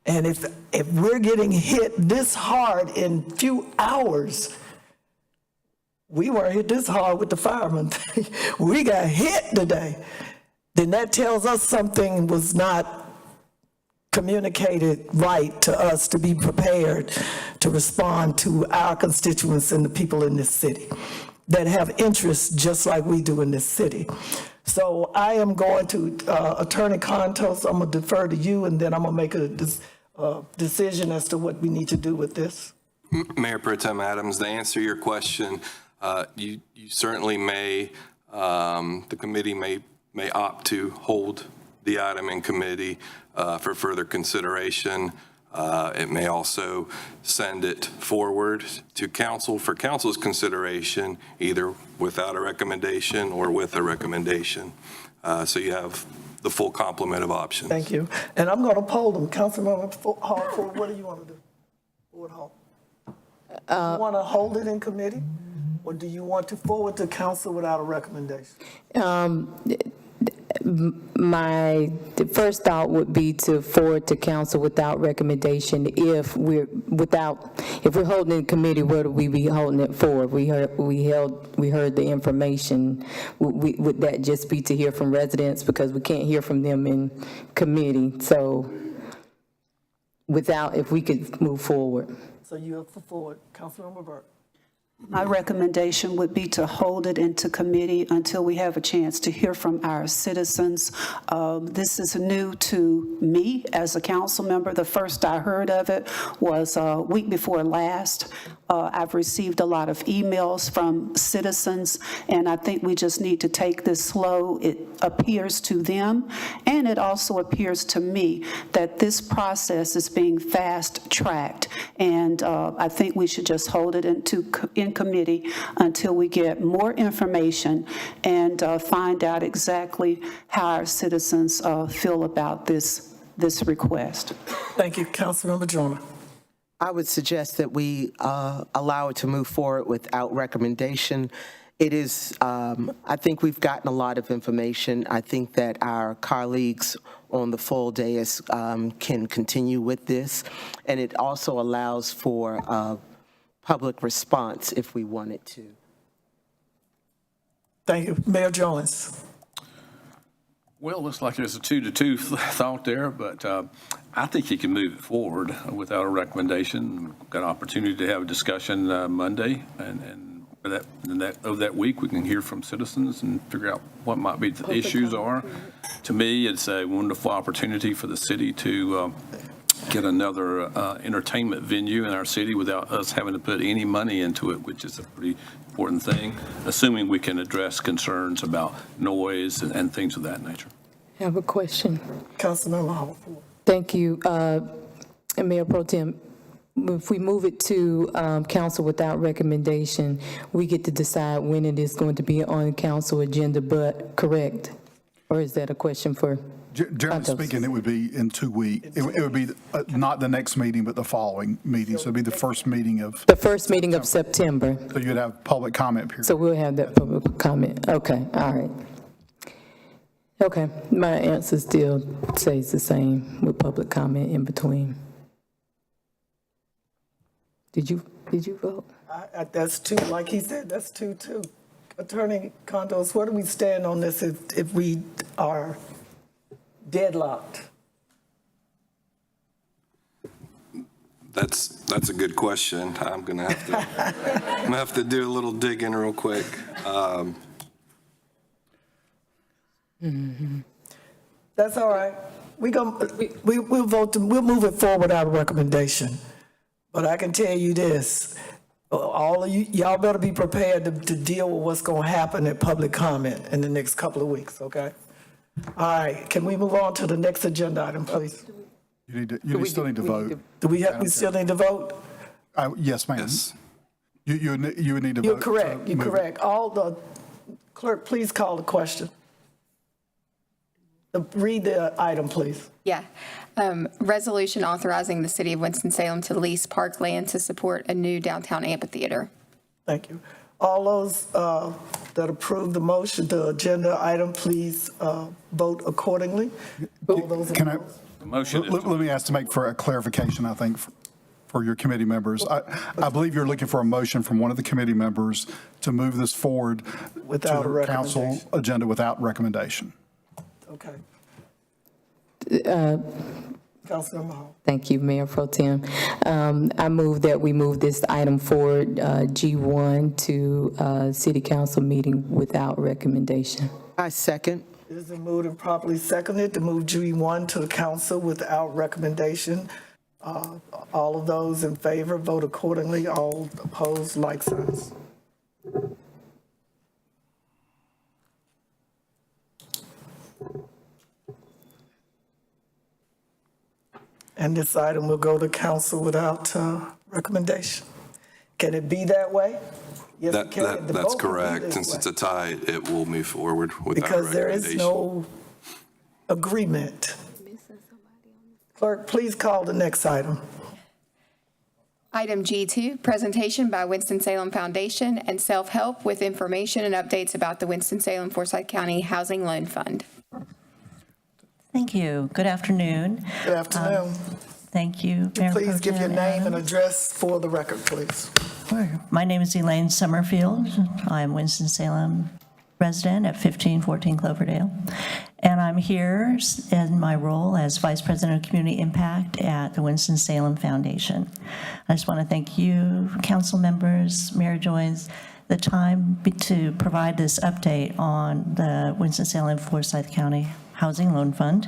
And if we're getting hit this hard in few hours, we weren't hit this hard with the firemen. We got hit today. Then that tells us something was not communicated right to us to be prepared to respond to our constituents and the people in this city that have interests just like we do in this city. So I am going to, Attorney Contos, I'm gonna defer to you, and then I'm gonna make a decision as to what we need to do with this. Mayor Pro Tem Adams, to answer your question, you certainly may, the committee may opt to hold the item in committee for further consideration. It may also send it forward to council for council's consideration, either without a recommendation or with a recommendation. So you have the full complement of options. Thank you. And I'm going to poll them. Councilmember Hall, what do you want to do? Board Hall. You want to hold it in committee? Or do you want to forward to council without a recommendation? My first thought would be to forward to council without recommendation. If we're holding it in committee, where do we be holding it for? We heard the information. Would that just be to hear from residents, because we can't hear from them in committee? So if we could move forward. So you're for forward, Councilmember Burke. My recommendation would be to hold it into committee until we have a chance to hear from our citizens. This is new to me as a council member. The first I heard of it was a week before last. I've received a lot of emails from citizens, and I think we just need to take this slow. It appears to them, and it also appears to me, that this process is being fast-tracked, and I think we should just hold it in committee until we get more information and find out exactly how our citizens feel about this request. Thank you, Councilmember Joyner. I would suggest that we allow it to move forward without recommendation. It is, I think we've gotten a lot of information. I think that our colleagues on the full dais can continue with this, and it also allows for public response if we wanted to. Thank you. Mayor Jones. Well, looks like there's a 2-2 thought there, but I think you can move it forward without a recommendation. We've got an opportunity to have a discussion Monday, and over that week, we can hear from citizens and figure out what might be the issues are. To me, it's a wonderful opportunity for the city to get another entertainment venue in our city without us having to put any money into it, which is a pretty important thing, assuming we can address concerns about noise and things of that nature. I have a question. Councilmember Hall. Thank you. Mayor Pro Tem, if we move it to council without recommendation, we get to decide when it is going to be on the council agenda, but correct? Or is that a question for? Generally speaking, it would be in 2 weeks. It would be not the next meeting, but the following meeting. So it'd be the first meeting of. The first meeting of September. So you'd have public comment period. So we'll have that public comment. Okay, all right. Okay, my answer still stays the same with public comment in between. Did you vote? That's 2, like he said, that's 2-2. Attorney Condos, where do we stand on this if we are deadlocked? That's a good question. I'm gonna have to do a little digging real quick. That's all right. We'll vote. We'll move it forward without a recommendation. But I can tell you this: all of y'all better be prepared to deal with what's going to happen at public comment in the next couple of weeks. Okay. All right. Can we move on to the next agenda item, please? You still need to vote. We still need to vote? Yes, ma'am. Yes. You would need to vote. You're correct. You're move it. correct. All the clerk, please call the question. Read the item, please. Yeah. Resolution authorizing the city of Winston-Salem to lease parkland to support a new downtown amphitheater. Thank you. All those that approve the motion, the agenda item, please vote accordingly. All those Can I, opposed? The motion is let me ask to make for a clarification, I think, for your committee members. I believe you're looking for a motion from one of the committee members to move this forward Without to a the council recommendation. agenda without recommendation. Okay. Councilmember Hall. Thank you, Mayor Pro Tem. I move that we move this item forward, G1, to city council meeting without recommendation. I second. It is moved and properly seconded to move G1 to the council without recommendation. All of those in favor vote accordingly. All opposed, like signs. And this item will go to council without recommendation. Can it be that way? Yes, it can. The That's vote will be correct. this Since way. it's a tie, it will move forward without Because there is recommendation. no agreement. Clerk, please call the next item. Item G2, presentation by Winston-Salem Foundation and self-help with information and updates about the Winston-Salem Forsyth County Housing Loan Fund. Thank you. Good afternoon. Good afternoon. Thank you, Mayor Pro Please give your Tem name and Adams. address for the record, please. Sure. My name is Elaine Summerfield. I'm Winston-Salem resident at 1514 Cloverdale. And I'm here in my role as Vice President of Community Impact at the Winston-Salem Foundation. I just want to thank you, council members, Mayor Joynes, the time to provide this update on the Winston-Salem Forsyth County Housing Loan Fund.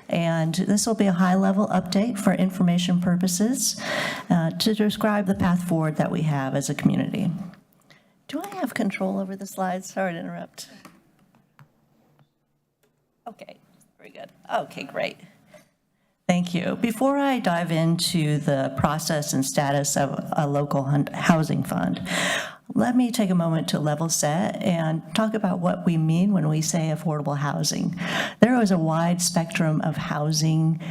And this will be a high-level update for information purposes to describe the path forward that we have as a community. Do I have control over the slides? Sorry to interrupt. Okay, very good. Okay, great. Thank you. Before I dive into the process and status of a local housing fund, let me take a moment to level set and talk about what we mean when we say affordable housing. There is a wide spectrum of housing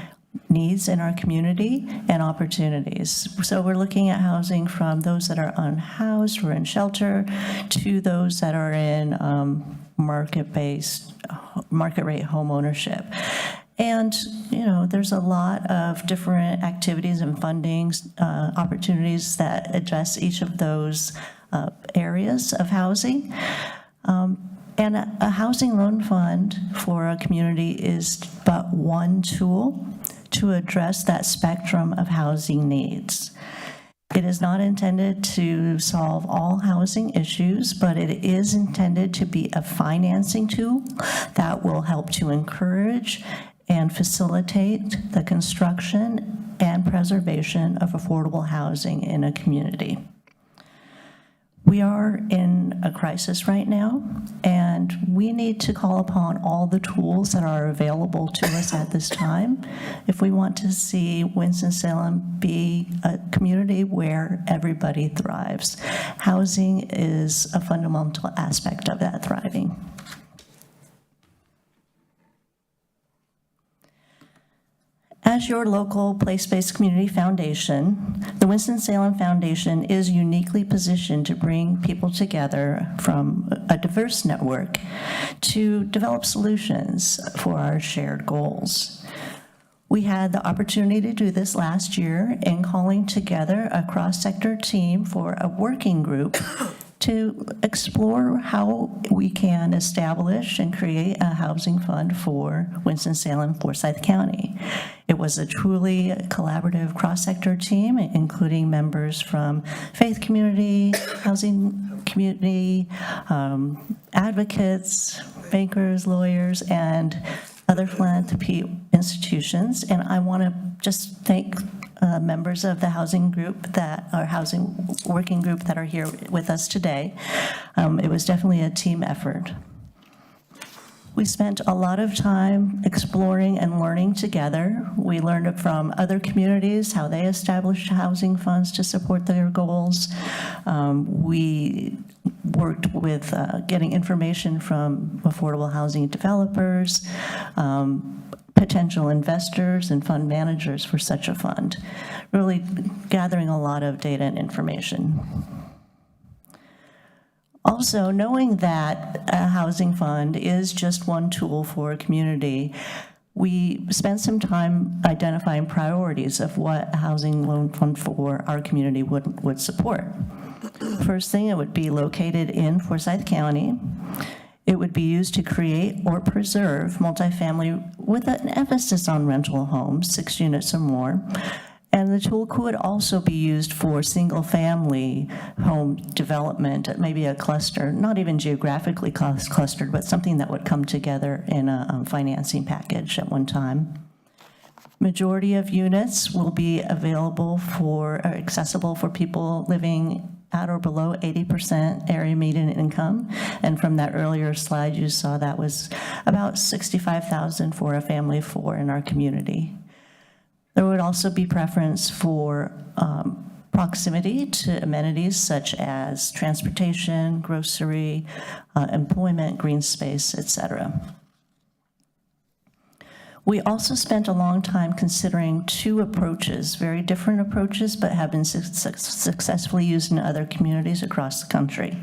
needs in our community and opportunities. So we're looking at housing from those that are unhoused or in shelter to those that are in market rate home ownership. And, you know, there's a lot of different activities and fundings, opportunities that address each of those areas of housing. And a housing loan fund for a community is but one tool to address that spectrum of housing needs. It is not intended to solve all housing issues, but it is intended to be a financing tool that will help to encourage and facilitate the construction and preservation of affordable housing in a community. We are in a crisis right now, and we need to call upon all the tools that are available to us at this time if we want to see Winston-Salem be a community where everybody thrives. Housing is a fundamental aspect of that thriving. As your local place-based community foundation, the Winston-Salem Foundation is uniquely positioned to bring people together from a diverse network to develop solutions for our shared goals. We had the opportunity to do this last year in calling together a cross-sector team for a working group to explore how we can establish and create a housing fund for Winston-Salem, Forsyth County. It was a truly collaborative cross-sector team, including members from faith community, housing community, advocates, bankers, lawyers, and other philanthropy institutions. And I want to just thank members of the housing working group that are here with us today. It was definitely a team effort. We spent a lot of time exploring and learning together. We learned from other communities how they established housing funds to support their goals. We worked with getting information from affordable housing developers, potential investors and fund managers for such a fund, really gathering a lot of data and information. Also, knowing that a housing fund is just one tool for a community, we spent some time identifying priorities of what a housing loan fund for our community would support. First thing, it would be located in Forsyth County. It would be used to create or preserve multifamily with an emphasis on rental homes, 6 units or more. And the tool could also be used for single-family home development, maybe a cluster, not even geographically clustered, but something that would come together in a financing package at one time. Majority of units will be available or accessible for people living at or below 80% area median income. And from that earlier slide, you saw that was about $65,000 for a family of 4 in our community. There would also be preference for proximity to amenities such as transportation, grocery, employment, green space, et cetera. We also spent a long time considering two approaches, very different approaches, but have been successfully used in other communities across the country.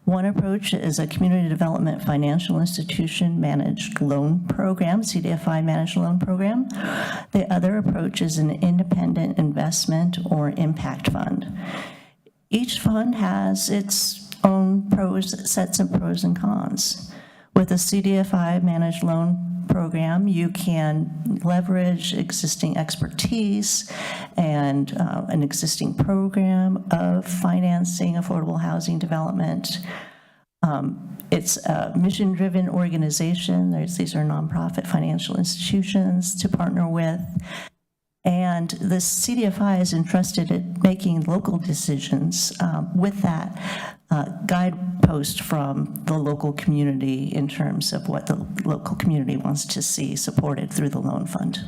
One approach is a community development financial institution managed loan program, CDFI managed loan program. The other approach is an independent investment or impact fund. Each fund has its own sets of pros and cons. With a CDFI managed loan program, you can leverage existing expertise and an existing program of financing affordable housing development. It's a mission-driven organization. These are nonprofit financial institutions to partner with. And the CDFI is entrusted at making local decisions with that guidepost from the local community in terms of what the local community wants to see supported through the loan fund.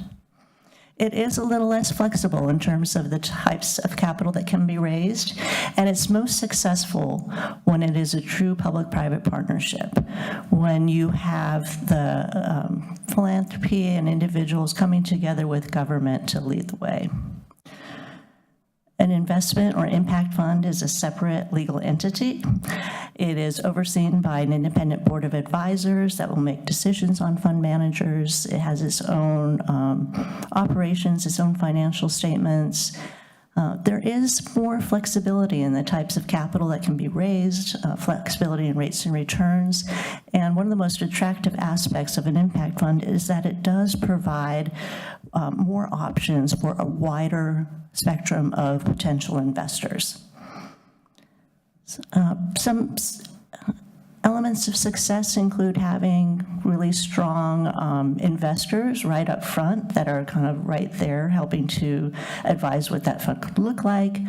It is a little less flexible in terms of the types of capital that can be raised, and it's most successful when it is a true public-private partnership, when you have the philanthropy and individuals coming together with government to lead the way. An investment or impact fund is a separate legal entity. It is overseen by an independent board of advisors that will make decisions on fund managers. It has its own operations, its own financial statements. There is more flexibility in the types of capital that can be raised, flexibility in rates and returns. And one of the most attractive aspects of an impact fund is that it does provide more options for a wider spectrum of potential investors. Some elements of success include having really strong investors right up front that are kind of right there helping to advise what that fund could look like,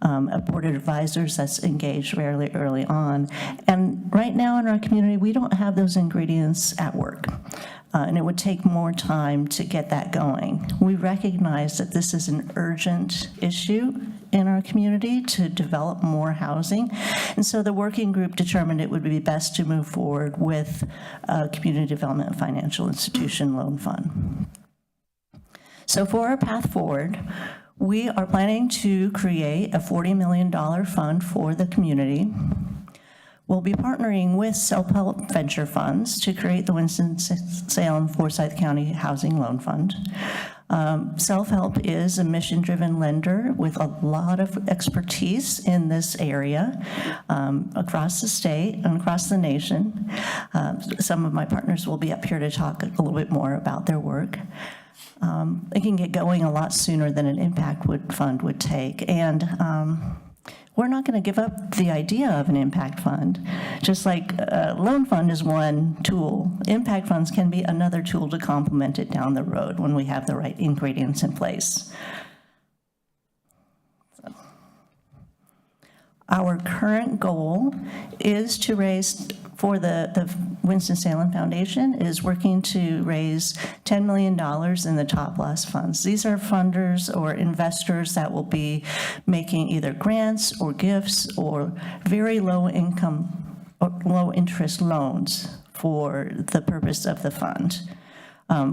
a board of advisors that's engaged fairly early on. And right now in our community, we don't have those ingredients at work. And it would take more time to get that going. We recognize that this is an urgent issue in our community to develop more housing. And so the working group determined it would be best to move forward with a community development financial institution loan fund. So for our path forward, we are planning to create a $40 million fund for the community. We'll be partnering with self-help venture funds to create the Winston-Salem Forsyth County Housing Loan Fund. Self-help is a mission-driven lender with a lot of expertise in this area across the state and across the nation. Some of my partners will be up here to talk a little bit more about their work. It can get going a lot sooner than an impact fund would take. And we're not going to give up the idea of an impact fund. Just like a loan fund is one tool, impact funds can be another tool to complement it down the road when we have the right ingredients in place. Our current goal is to raise, for the Winston-Salem Foundation, is working to raise $10 million in the top loss funds. These are funders or investors that will be making either grants or gifts or very low income or low interest loans for the purpose of the fund.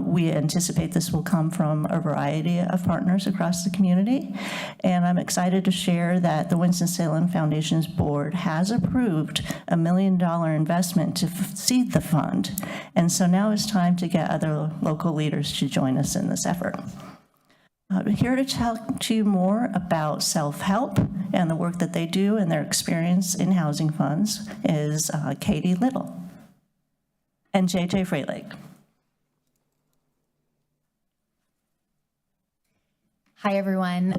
We anticipate this will come from a variety of partners across the community, and I'm excited to share that the Winston-Salem Foundation's board has approved a $1 million investment to seed the fund, and so now it's time to get other local leaders to join us in this effort. Here to talk to you more about self-help and the work that they do and their experience in housing funds is Katie Little and JJ Freilake. Hi, everyone.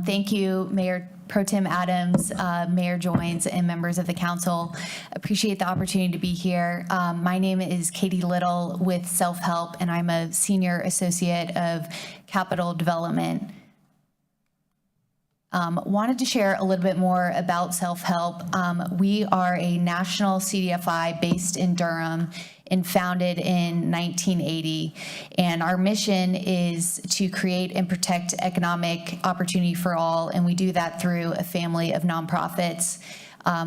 Thank you, Mayor Pro Tem Adams, Mayor Joines, and members of the council. Appreciate the opportunity to be here. My name is Katie Little with Self-Help, and I'm a Senior Associate of Capital Development. Wanted to share a little bit more about Self-Help. We are a national CDFI based in Durham and founded in 1980. And our mission is to create and protect economic opportunity for all. And we do that through a family of nonprofits.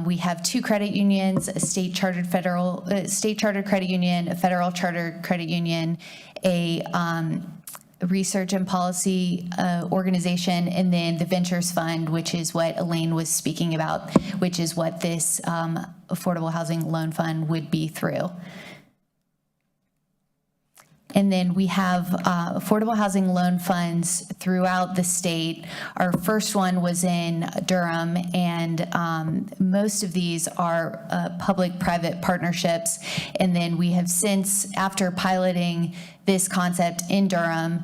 We have 2 credit unions, a state chartered credit union, a federal chartered credit union, a research and policy organization, and then the Ventures Fund, which is what Elaine was speaking about, which is what this Affordable Housing Loan Fund would be through. And then we have affordable housing loan funds throughout the state. Our first one was in Durham, and most of these are public-private partnerships. And then we have since, after piloting this concept in Durham,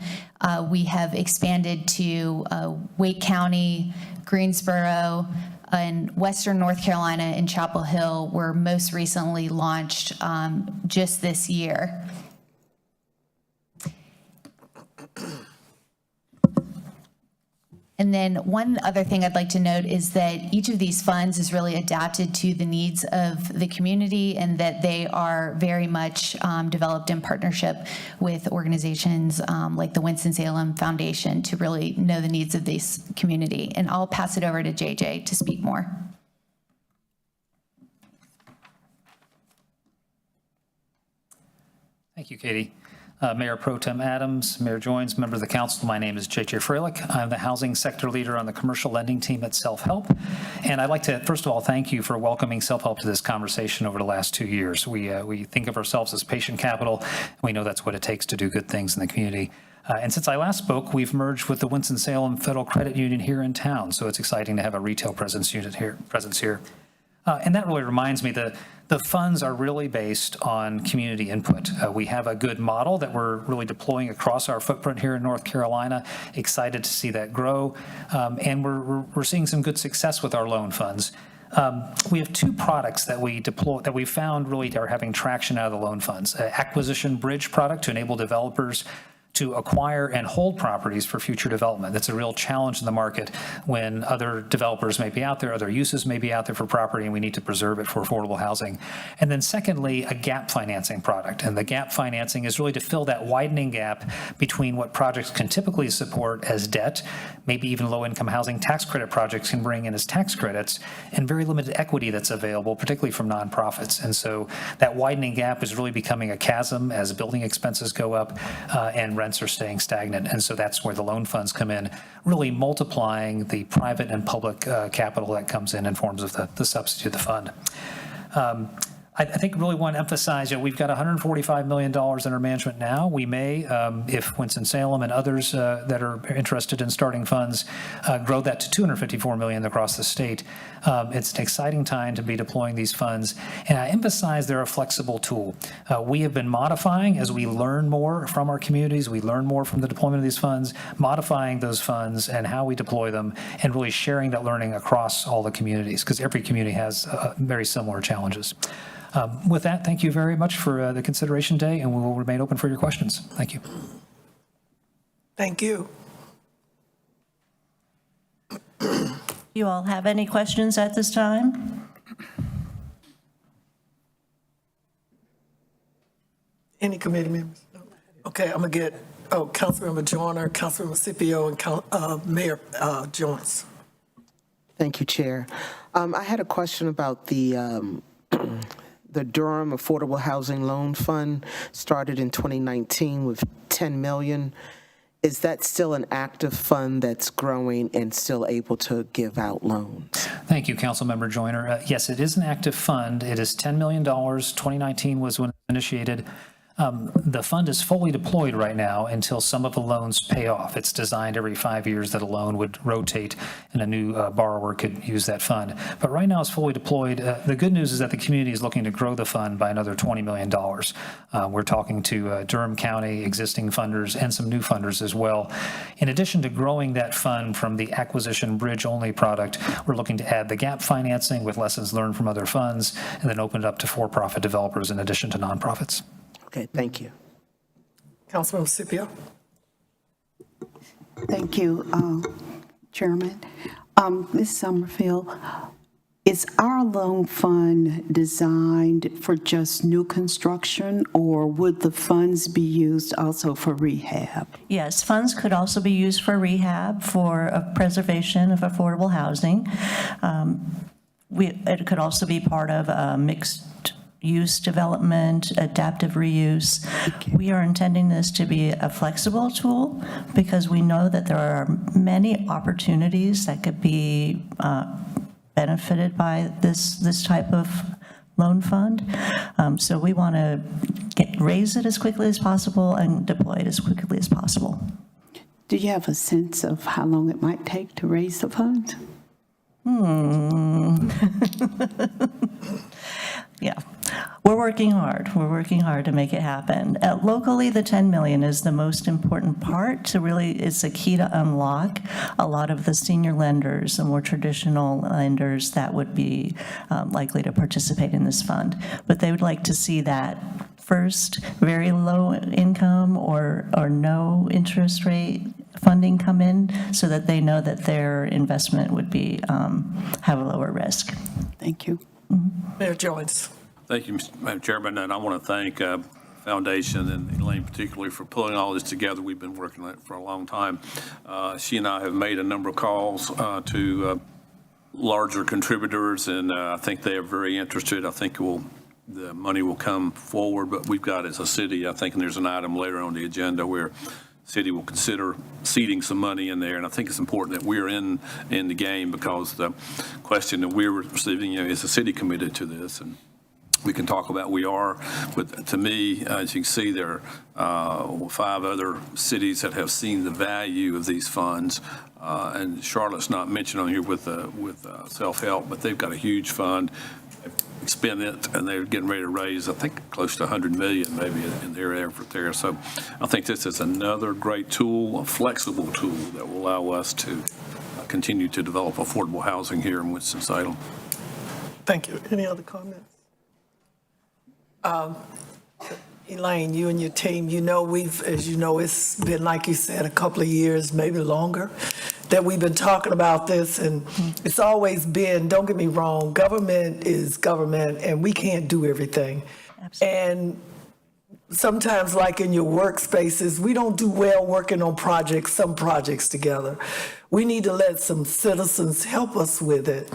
we have expanded to Wake County, Greensboro, and Western North Carolina, and Chapel Hill were most recently launched just this year. And then one other thing I'd like to note is that each of these funds is really adapted to the needs of the community, and that they are very much developed in partnership with organizations like the Winston-Salem Foundation to really know the needs of this community. And I'll pass it over to JJ to speak more. Thank you, Katie. Mayor Pro Tem Adams, Mayor Joines, members of the council, my name is JJ Freilich. I'm the housing sector leader on the commercial lending team at Self-Help. And I'd like to, first of all, thank you for welcoming Self-Help to this conversation over the last 2 years. We think of ourselves as patient capital, and we know that's what it takes to do good things in the community. And since I last spoke, we've merged with the Winston-Salem Federal Credit Union here in town, so it's exciting to have a retail presence here. And that really reminds me that the funds are really based on community input. We have a good model that we're really deploying across our footprint here in North Carolina. Excited to see that grow, and we're seeing some good success with our loan funds. We have 2 products that we deploy that we found really are having traction out of the loan funds. Acquisition bridge product to enable developers to acquire and hold properties for future development. That's a real challenge in the market when other developers may be out there, other uses may be out there for property, and we need to preserve it for affordable housing. And then secondly, a gap financing product. And the gap financing is really to fill that widening gap between what projects can typically support as debt, maybe even low-income housing tax credit projects can bring in as tax credits, and very limited equity that's available, particularly from nonprofits. And so that widening gap is really becoming a chasm as building expenses go up and rents are staying stagnant. And so that's where the loan funds come in, really multiplying the private and public capital that comes in forms of the subsidy of the fund. I think really want to emphasize, we've got $145 million under management now. We may, if Winston-Salem and others that are interested in starting funds, grow that to $254 million across the state. It's an exciting time to be deploying these funds. And I emphasize they're a flexible tool. We have been modifying as we learn more from our communities, we learn more from the deployment of these funds, modifying those funds and how we deploy them, and really sharing that learning across all the communities, because every community has very similar challenges. With that, thank you very much for the consideration today, and we will remain open for your questions. Thank you. Thank you. You all have any questions at this time? Any committee members? No. Okay, I'm going to get, Councilmember Joyner, Councilmember Scipio, and Mayor Jones. Thank you, Chair. I had a question about the Durham Affordable Housing Loan Fund, started in 2019 with $10 million. Is that still an active fund that's growing and still able to give out loans? Thank you, Councilmember Joyner. Yes, it is an active fund. It is $10 million. 2019 was when it initiated. The fund is fully deployed right now until some of the loans pay off. It's designed every 5 years that a loan would rotate and a new borrower could use that fund. But right now it's fully deployed. The good news is that the community is looking to grow the fund by another $20 million. We're talking to Durham County existing funders and some new funders as well. In addition to growing that fund from the acquisition bridge only product, we're looking to add the gap financing with lessons learned from other funds, and then open it up to for-profit developers in addition to nonprofits. Okay, thank you. Councilmember Scipio. Thank you, Chairman. Ms. Summerfield, is our loan fund designed for just new construction, or would the funds be used also for rehab? Yes, funds could also be used for rehab, for preservation of affordable housing. it could also be part of a mixed-use development, adaptive reuse. We are intending this to be a flexible tool because we know that there are many opportunities that could be benefited by this type of loan fund. So we want to raise it as quickly as possible and deploy it as quickly as possible. Do you have a sense of how long it might take to raise the funds? Yeah, we're working hard. We're working hard to make it happen. Locally, the 10 million is the most important part to really, it's a key to unlock a lot of the senior lenders, the more traditional lenders that would be likely to participate in this fund. But they would like to see that first, very low income or no interest rate funding come in so that they know that their investment would be, have a lower risk. Thank you. Mayor Jones. Thank you, Madam Chairman, and I want to thank Foundation and Elaine particularly for pulling all this together. We've been working on it for a long time. She and I have made a number of calls to larger contributors, and I think they are very interested. I think the money will come forward, but we've got, as a city, I think, and there's an item later on the agenda where city will consider seeding some money in there, and I think it's important that we're in the game because the question that we're receiving, is the city committed to this? And we can talk about we are, but to me, as you can see, there are 5 other cities that have seen the value of these funds, and Charlotte's not mentioned on here with self-help, but they've got a huge fund. Spend it, and they're getting ready to raise, I think, close to 100 million maybe in their effort there. So I think this is another great tool, a flexible tool that will allow us to continue to develop affordable housing here in Winston-Salem. Thank you. Any other comments? Elaine, you and your team, as you know, it's been, like you said, a couple of years, maybe longer, that we've been talking about this, and it's always been, don't get me wrong, government is government, and we can't do everything. Absolutely. And sometimes, like in your workspaces, we don't do well working on some projects together. We need to let some citizens help us with it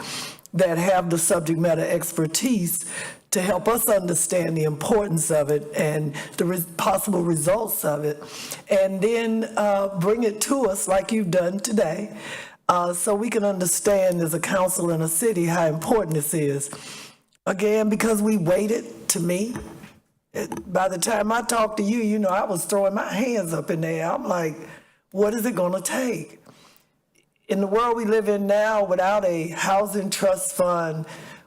that have the subject matter expertise to help us understand the importance of it and the possible results of it, and then bring it to us like you've done today, so we can understand as a council in a city how important this is. Again, because we waited, to me, by the time I talked to you, I was throwing my hands up in there. I'm like, what is it gonna take? In the world we live in now, without a housing trust fund,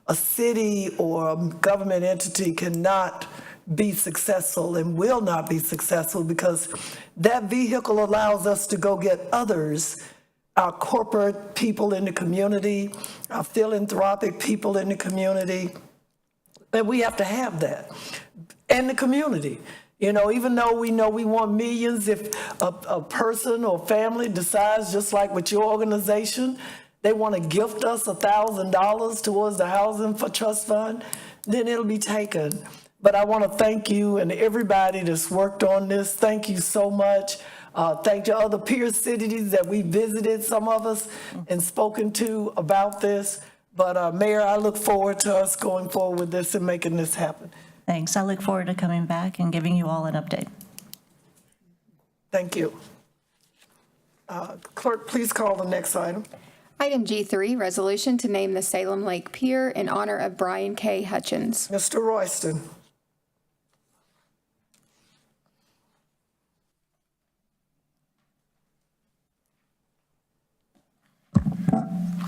a city or a government entity cannot be successful and will not be successful because that vehicle allows us to go get others, our corporate people in the community, our philanthropic people in the community, and we have to have that. And the community. Even though we know we want millions, if a person or family decides, just like with your organization, they want to gift us $1,000 towards the Housing for Trust Fund, then it'll be taken. But I want to thank you and everybody that's worked on this. Thank you so much. Thank you other peer cities that we visited, some of us, and spoken to about this. But Mayor, I look forward to us going forward with this and making this happen. Thanks. I look forward to coming back and giving you all an update. Thank you. Clerk, please call the next item. Item G3, resolution to name the Salem Lake Pier in honor of Brian K. Hutchins. Mr. Royston.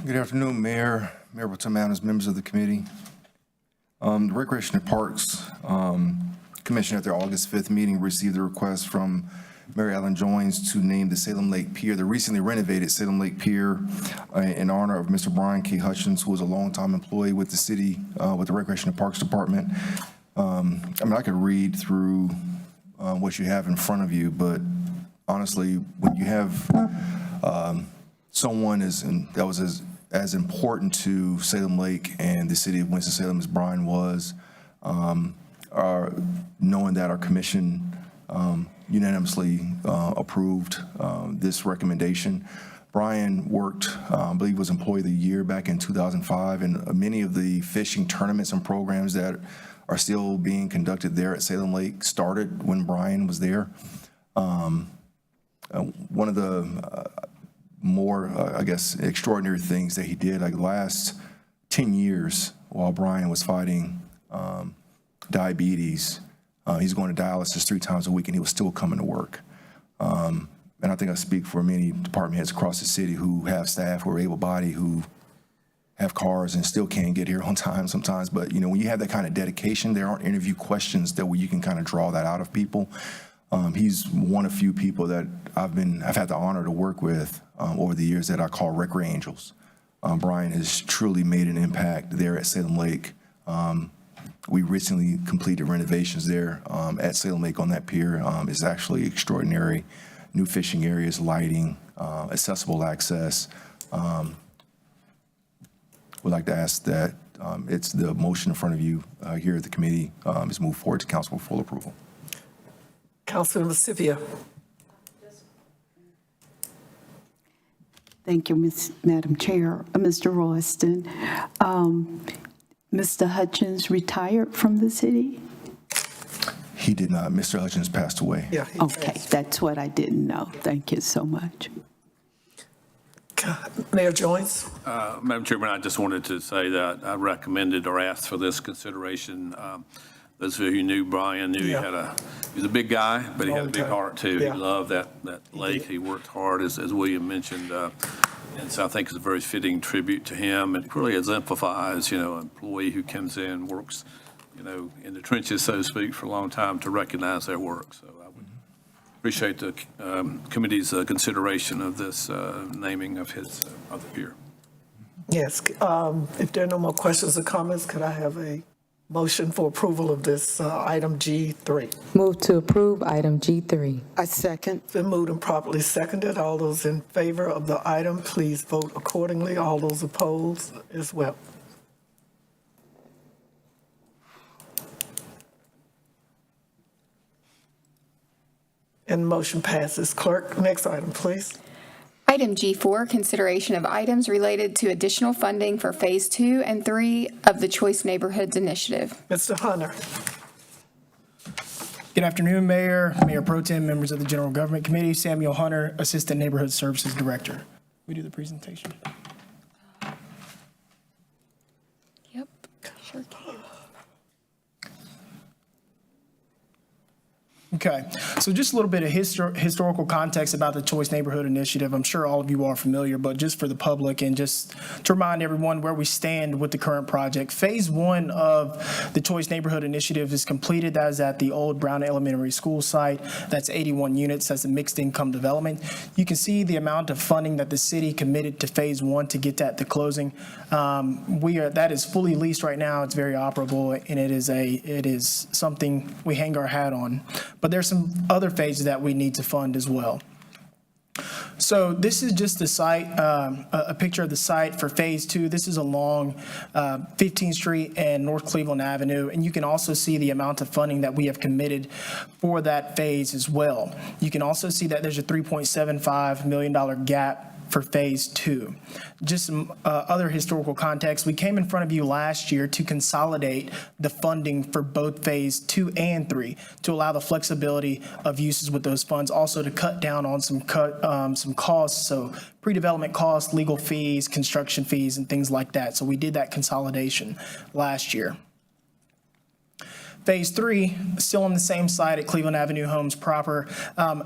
Good afternoon, Mayor Pro Tem Adams, members of the committee. The Recreation and Parks Commission at their August 5th meeting received a request from Mary Ellen Jones to name the Salem Lake Pier, the recently renovated Salem Lake Pier, in honor of Mr. Brian K. Hutchins, who was a longtime employee with the city, with the Recreation and Parks Department. I could read through what you have in front of you, but honestly, when you have someone that was as important to Salem Lake and the city of Winston-Salem as Brian was, knowing that our commission unanimously approved this recommendation, Brian worked, I believe was Employee of the Year back in 2005, and many of the fishing tournaments and programs that are still being conducted there at Salem Lake started when Brian was there. One of the more, I guess, extraordinary things that he did, like the last 10 years while Brian was fighting diabetes, he's going to dialysis 3 times a week, and he was still coming to work. And I think I speak for many department heads across the city who have staff who are able-bodied, who have cars and still can't get here on time sometimes. But, you know, when you have that kind of dedication, there aren't interview questions that where you can kind of draw that out of people. He's one of few people that I've had the honor to work with over the years that I call Recre Angels. Brian has truly made an impact there at Salem Lake. We recently completed renovations there at Salem Lake on that pier. It's actually extraordinary. New fishing areas, lighting, accessible access. We'd like to ask that it's the motion in front of you here at the committee is moved forward to council for full approval. Councilmember Scipio. Thank you, Madam Chair. Mr. Royston, Mr. Hutchins retired from the city? He did not. Mr. Hutchins passed away. Yeah. Okay, that's what I didn't know. Thank you so much. Mayor Joynes. Madam Chairman, I just wanted to say that I recommended or asked for this consideration. Those of you who knew Brian knew he was a big guy, but he had a big heart too. He loved that lake. He worked hard, as William mentioned. And so I think it's a very fitting tribute to him. It really exemplifies, you know, an employee who comes in, works, you know, in the trenches, so to speak, for a long time to recognize their work. So I would appreciate the committee's consideration of this naming of his of the pier. Yes. If there are no more questions or comments, could I have a motion for approval of this item G3? Move to approve item G3. I second. It's been moved and properly seconded. All those in favor of the item, please vote accordingly. All those opposed as well. And motion passes. Clerk, next item, please. Item G4, consideration of items related to additional funding for Phase 2 and 3 of the Choice Neighborhoods Initiative. Mr. Hunter. Good afternoon, Mayor, Mayor Pro Tem, members of the General Government Committee. Samuel Hunter, Assistant Neighborhood Services Director. We do the presentation. Yep, sure can. Okay, so just a little bit of historical context about the Choice Neighborhood Initiative. I'm sure all of you are familiar, but just for the public and just to remind everyone where we stand with the current project. Phase 1 of the Choice Neighborhood Initiative is completed. That is at the old Brown Elementary School site. That's 81 units. That's a mixed income development. You can see the amount of funding that the city committed to Phase 1 to get that to closing. That is fully leased right now. It's very operable, and it is something we hang our hat on. But there's some other phases that we need to fund as well. So this is just the site, a picture of the site for Phase 2. This is along 15th Street and North Cleveland Avenue, and you can also see the amount of funding that we have committed for that phase as well. You can also see that there's a $3.75 million gap for Phase 2. Just some other historical context. We came in front of you last year to consolidate the funding for both Phase 2 and 3 to allow the flexibility of uses with those funds, also to cut down on some costs, so pre-development costs, legal fees, construction fees, and things like that. So we did that consolidation last year. Phase 3, still on the same site at Cleveland Avenue Homes proper.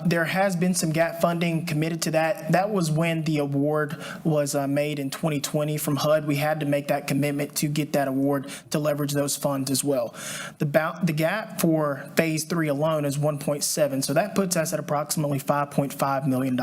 There has been some gap funding committed to that. That was when the award was made in 2020 from HUD. We had to make that commitment to get that award to leverage those funds as well. The gap for Phase 3 alone is 1.7, so that puts us at approximately $5.5 million.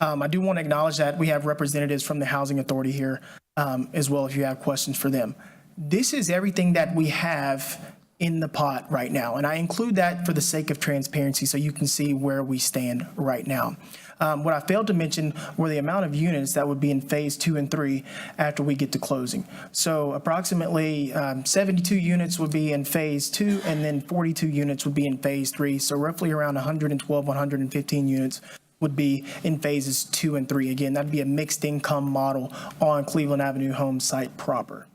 I do want to acknowledge that we have representatives from the Housing Authority here as well if you have questions for them. This is everything that we have in the pot right now, and I include that for the sake of transparency so you can see where we stand right now. What I failed to mention were the amount of units that would be in Phase 2 and 3 after we get to closing. So approximately 72 units would be in Phase 2, and then 42 units would be in Phase 3, so roughly around 112, 115 units would be in phases 2 and 3. Again, that'd be a mixed income model on Cleveland Avenue home site proper.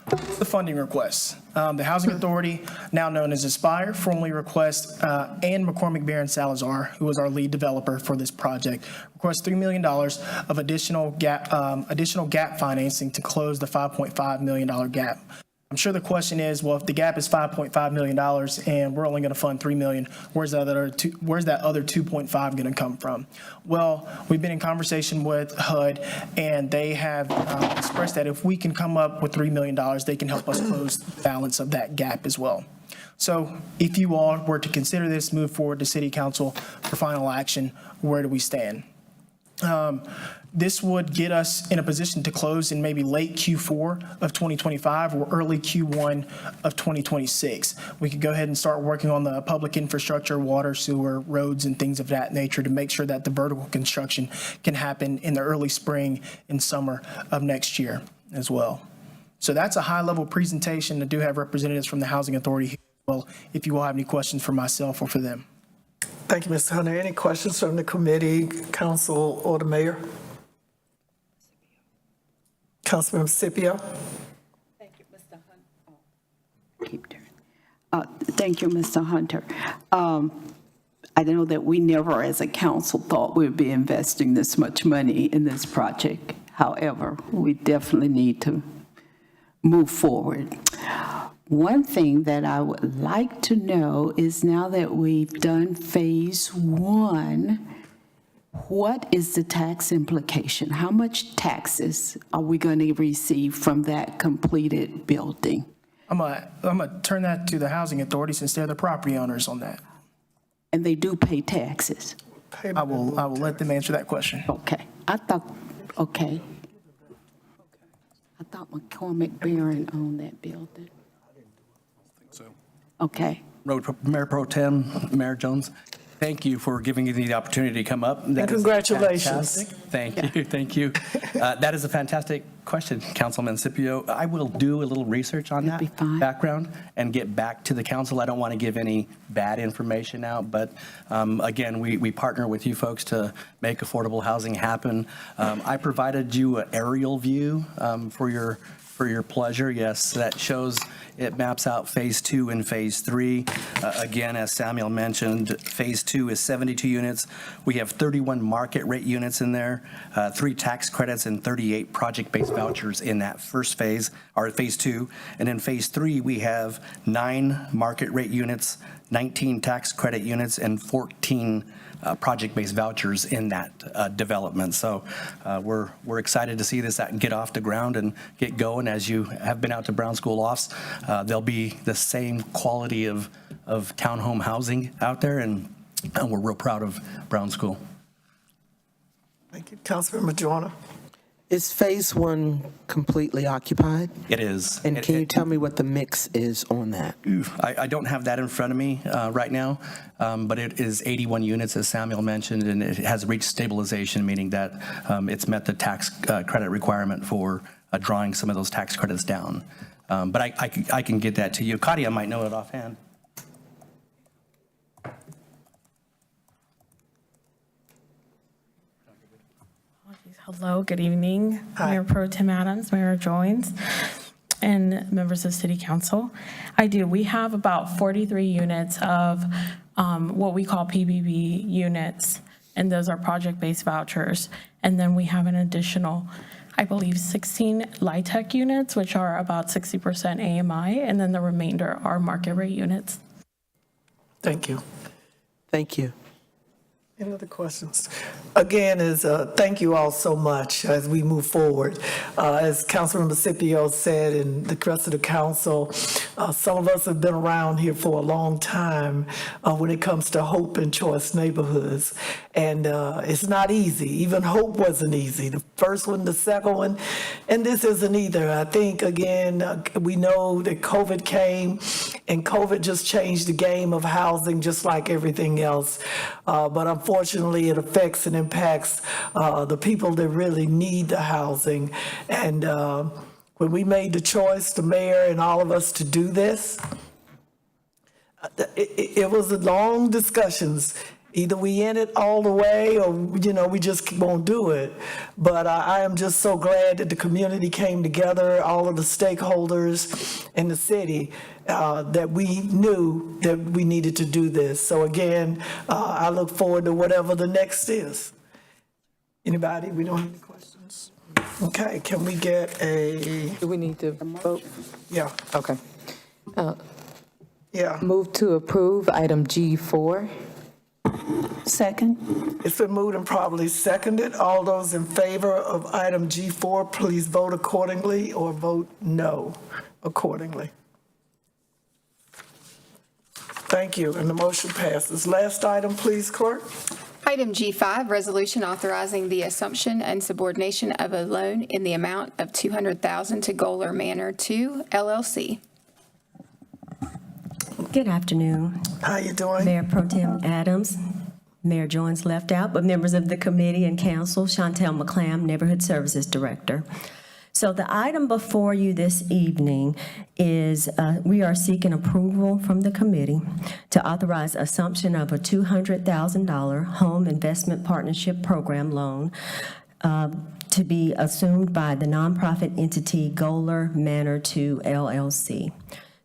The funding requests. The Housing Authority, now known as Aspire, formally requests, and McCormick Barron Salazar, who was our lead developer for this project, requests $3 million of additional gap financing to close the $5.5 million gap. I'm sure the question is, well, if the gap is $5.5 million and we're only going to fund $3 million, where's that other 2.5 going to come from? Well, we've been in conversation with HUD, and they have expressed that if we can come up with $3 million, they can help us close the balance of that gap as well. So if you all were to consider this, move forward to City Council for final action, where do we stand? This would get us in a position to close in maybe late Q4 of 2025 or early Q1 of 2026. We could go ahead and start working on the public infrastructure, water, sewer, roads, and things of that nature to make sure that the vertical construction can happen in the early spring and summer of next year as well. So that's a high-level presentation. I do have representatives from the Housing Authority here as well, if you all have any questions for myself or for them. Thank you, Mr. Hunter. Any questions from the committee, council, or the mayor? Councilmember Scipio. Thank you, Mr. Hunter. Keep turning. Thank you, Mr. Hunter. I know that we never, as a council, thought we'd be investing this much money in this project. However, we definitely need to move forward. One thing that I would like to know is, now that we've done phase 1, what is the tax implication? How much taxes are we going to receive from that completed building? I'm gonna turn that to the Housing Authority, since they're the property owners on that. And they do pay taxes? I will let them answer that question. Okay. I thought McCormick Barron owned that building. Okay. Mayor Pro Tem, Mayor Jones, thank you for giving me the opportunity to come up. And congratulations. Thank you, thank you. That is a fantastic question, Councilman Scipio. I will do a little research on that background and get back to the council. I don't want to give any bad information out, but again, we partner with you folks to make affordable housing happen. I provided you an aerial view for your pleasure. Yes, that shows, it maps out phase 2 and phase 3. Again, as Samuel mentioned, phase 2 is 72 units. We have 31 market rate units in there, 3 tax credits, and 38 project-based vouchers in that first phase, or phase 2. And in phase 3, we have 9 market rate units, 19 tax credit units, and 14 project-based vouchers in that development. So we're excited to see this get off the ground and get going. As you have been out to Brown School Lofts, there'll be the same quality of townhome housing out there, and we're real proud of Brown School. Thank you. Councilmember Joyner. Is phase 1 completely occupied? It is. And can you tell me what the mix is on that? I don't have that in front of me right now, but it is 81 units, as Samuel mentioned, and it has reached stabilization, meaning that it's met the tax credit requirement for drawing some of those tax credits down. But I can get that to you. Katia might know it offhand. Hello, good evening, Mayor Pro Tem Adams, Mayor Joines, and members of City Council. We have about 43 units of what we call PBB units, and those are project-based vouchers. And then we have an additional, I believe, 16 LIHTC units, which are about 60% AMI, and then the remainder are market rate units. Thank you. Thank you. Any other questions? Again, thank you all so much as we move forward. As Councilmember Scipio said, and the rest of the council, some of us have been around here for a long time when it comes to hope and choice neighborhoods. And it's not easy. Even hope wasn't easy. The first one, the second one, and this isn't either. I think, again, we know that COVID came, and COVID just changed the game of housing just like everything else. But unfortunately, it affects and impacts the people that really need the housing. And when we made the choice, the mayor and all of us, to do this, it was long discussions. Either we in it all the way or, we just won't do it. But I am just so glad that the community came together, all of the stakeholders in the city, that we knew that we needed to do this. So again, I look forward to whatever the next is. Anybody? We don't have any questions? Okay, can we get a? Do we need to vote? Yeah. Okay. Yeah. Move to approve item G4. Second. It's been moved and probably seconded. All those in favor of item G4, please vote accordingly or vote no accordingly. Thank you, and the motion passes. Last item, please, clerk. Item G5, resolution authorizing the assumption and subordination of a loan in the amount of $200,000 to Goler Manor 2 LLC. Good afternoon. How you doing? Mayor Pro Tem Adams, Mayor Jones left out, but members of the committee and council, Chantel McClam, Neighborhood Services Director. So the item before you this evening is we are seeking approval from the committee to authorize assumption of a $200,000 Home Investment Partnership Program loan to be assumed by the nonprofit entity Goler Manor 2 LLC.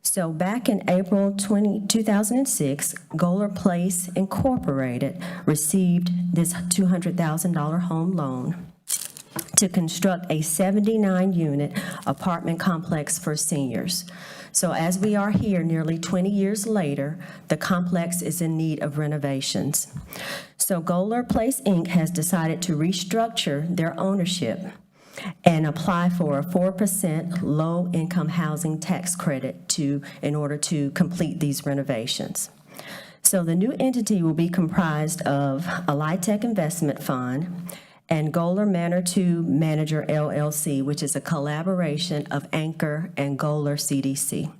So back in April 2006, Goler Place Incorporated received this $200,000 home loan to construct a 79-unit apartment complex for seniors. So as we are here nearly 20 years later, the complex is in need of renovations. So Goler Place Inc. has decided to restructure their ownership and apply for a 4% low-income housing tax credit in order to complete these renovations. So the new entity will be comprised of a LIHTC investment fund and Goler Manor 2 Manager LLC, which is a collaboration of Anchor and Goler CDC.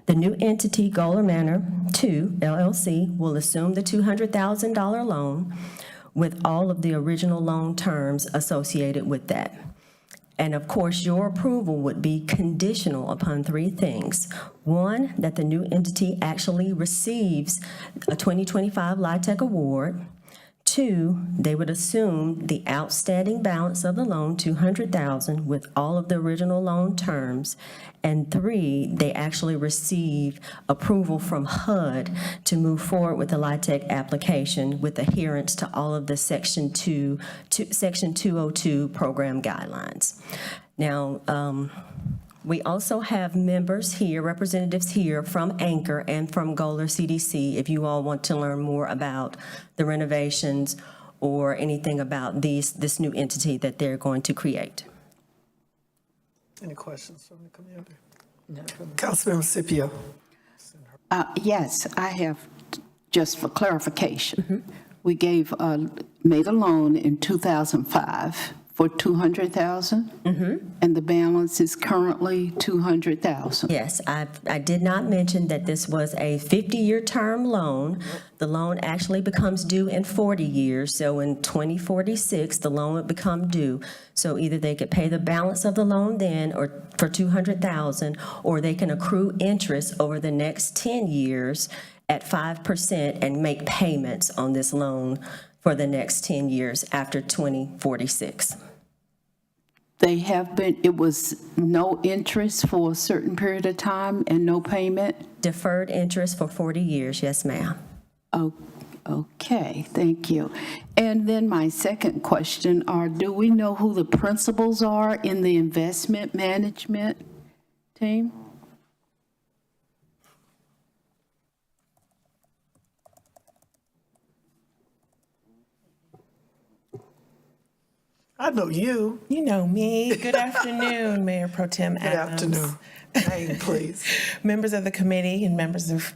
The new entity, Goler Manor 2 LLC, will assume the $200,000 loan with all of the original loan terms associated with that. And of course, your approval would be conditional upon three things. One, that the new entity actually receives a 2025 LIHTC award. Two, they would assume the outstanding balance of the loan, $200,000, with all of the original loan terms. And three, they actually receive approval from HUD to move forward with the LIHTC application with adherence to all of the Section 202 program guidelines. Now, we also have members here, representatives here from Anchor and from Goler CDC, if you all want to learn more about the renovations or anything about this new entity that they're going to create. Any questions from the community? No. Councilmember Scipio. Yes, I have, just for clarification. We made a loan in 2005 for $200,000, and the balance is currently $200,000. Yes, I did not mention that this was a 50-year term loan. The loan actually becomes due in 40 years, so in 2046, the loan would become due. So either they could pay the balance of the loan then, or for $200,000, or they can accrue interest over the next 10 years at 5% and make payments on this loan for the next 10 years after 2046. They have been, it was no interest for a certain period of time and no payment? Deferred interest for 40 years, yes, ma'am. Oh, okay, thank you. And then my second question do we know who the principals are in the investment management team? I know you. You know me. Good afternoon, Mayor Pro Tem Adams. Good afternoon. Name, please. Members of the committee and members of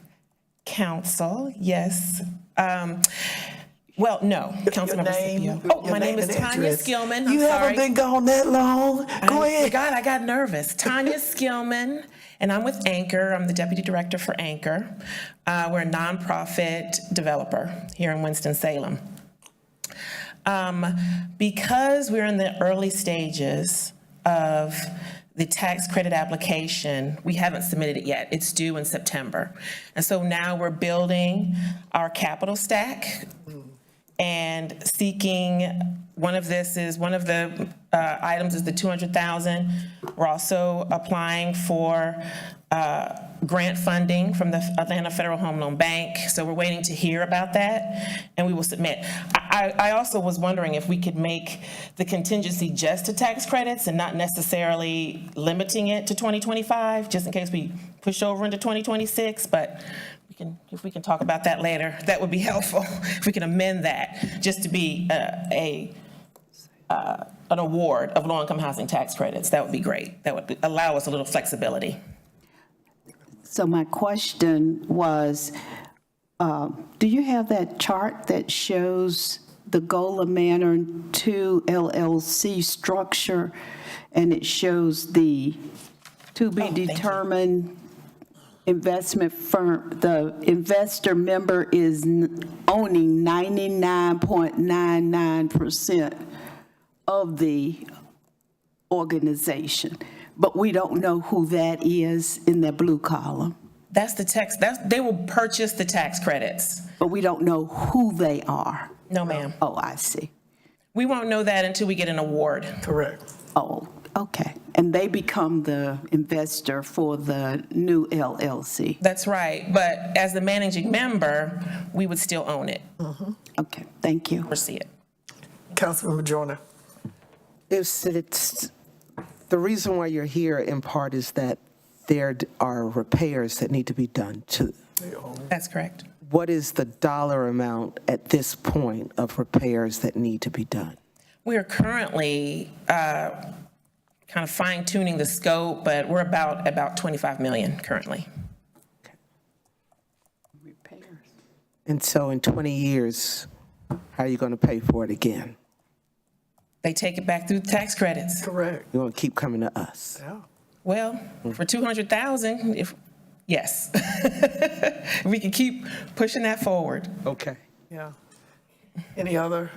council, yes. Well, no, Councilmember Scipio. Oh, my name is Tanya Skillman. You haven't been gone that long. Go ahead. I got nervous. Tanya Skillman, and I'm with Anchor. I'm the deputy director for Anchor. We're a nonprofit developer here in Winston-Salem. Because we're in the early stages of the tax credit application, we haven't submitted it yet. It's due in September. And so now we're building our capital stack and seeking, one of the items is the 200,000. We're also applying for grant funding from the Atlanta Federal Home Loan Bank. So we're waiting to hear about that, and we will submit. I also was wondering if we could make the contingency just to tax credits and not necessarily limiting it to 2025, just in case we push over into 2026, but if we can talk about that later, that would be helpful. If we can amend that, just to be an award of low-income housing tax credits, that would be great. That would allow us a little flexibility. So my question was, do you have that chart that shows the Gola Manor 2 LLC structure, and it shows the to-be-determined investment firm? The investor member is owning 99.99% of the organization, but we don't know who that is in that blue column. That's the tax, they will purchase the tax credits. But we don't know who they are. No, ma'am. Oh, I see. We won't know that until we get an award. Correct. Oh, okay. And they become the investor for the new LLC. That's right, but as the managing member, we would still own it. Okay, thank you. Oversee it. Councilmember Joyner. It's The reason why you're here in part is that there are repairs that need to be done to. That's correct. What is the dollar amount at this point of repairs that need to be done? We are currently kind of fine tuning the scope, but we're about 25 million currently. And so in 20 years, how are you going to pay for it again? They take it back through the tax credits. Correct. You want to keep coming to us? Yeah. Well, for 200,000, yes. We can keep pushing that forward. Okay. Yeah. Any other?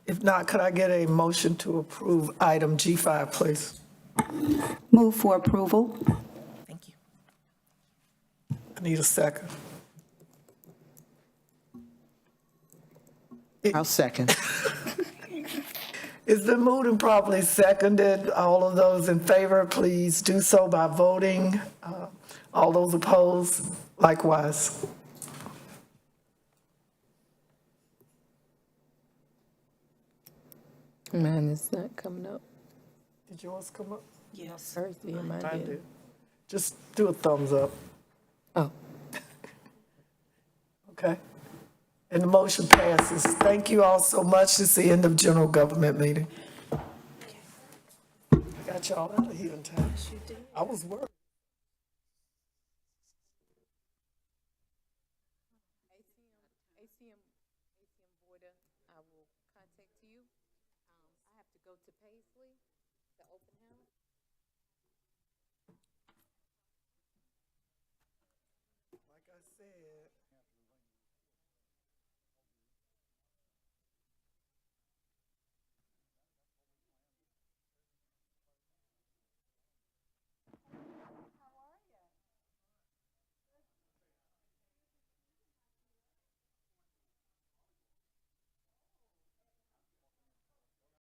If not, could I get a motion to approve item G5, please? Move for approval. Thank you. I need a second. I'll second. It's been moved and properly seconded. All of those in favor, please do so by voting. All those opposed, likewise. Mine is not coming up. Did yours come up? Yes. Thursday, and mine I did. did. Just do a thumbs up. Oh. Okay. And the motion passes. Thank you all so much. This is the end of general government meeting. I got y'all out of here in time. I was worried.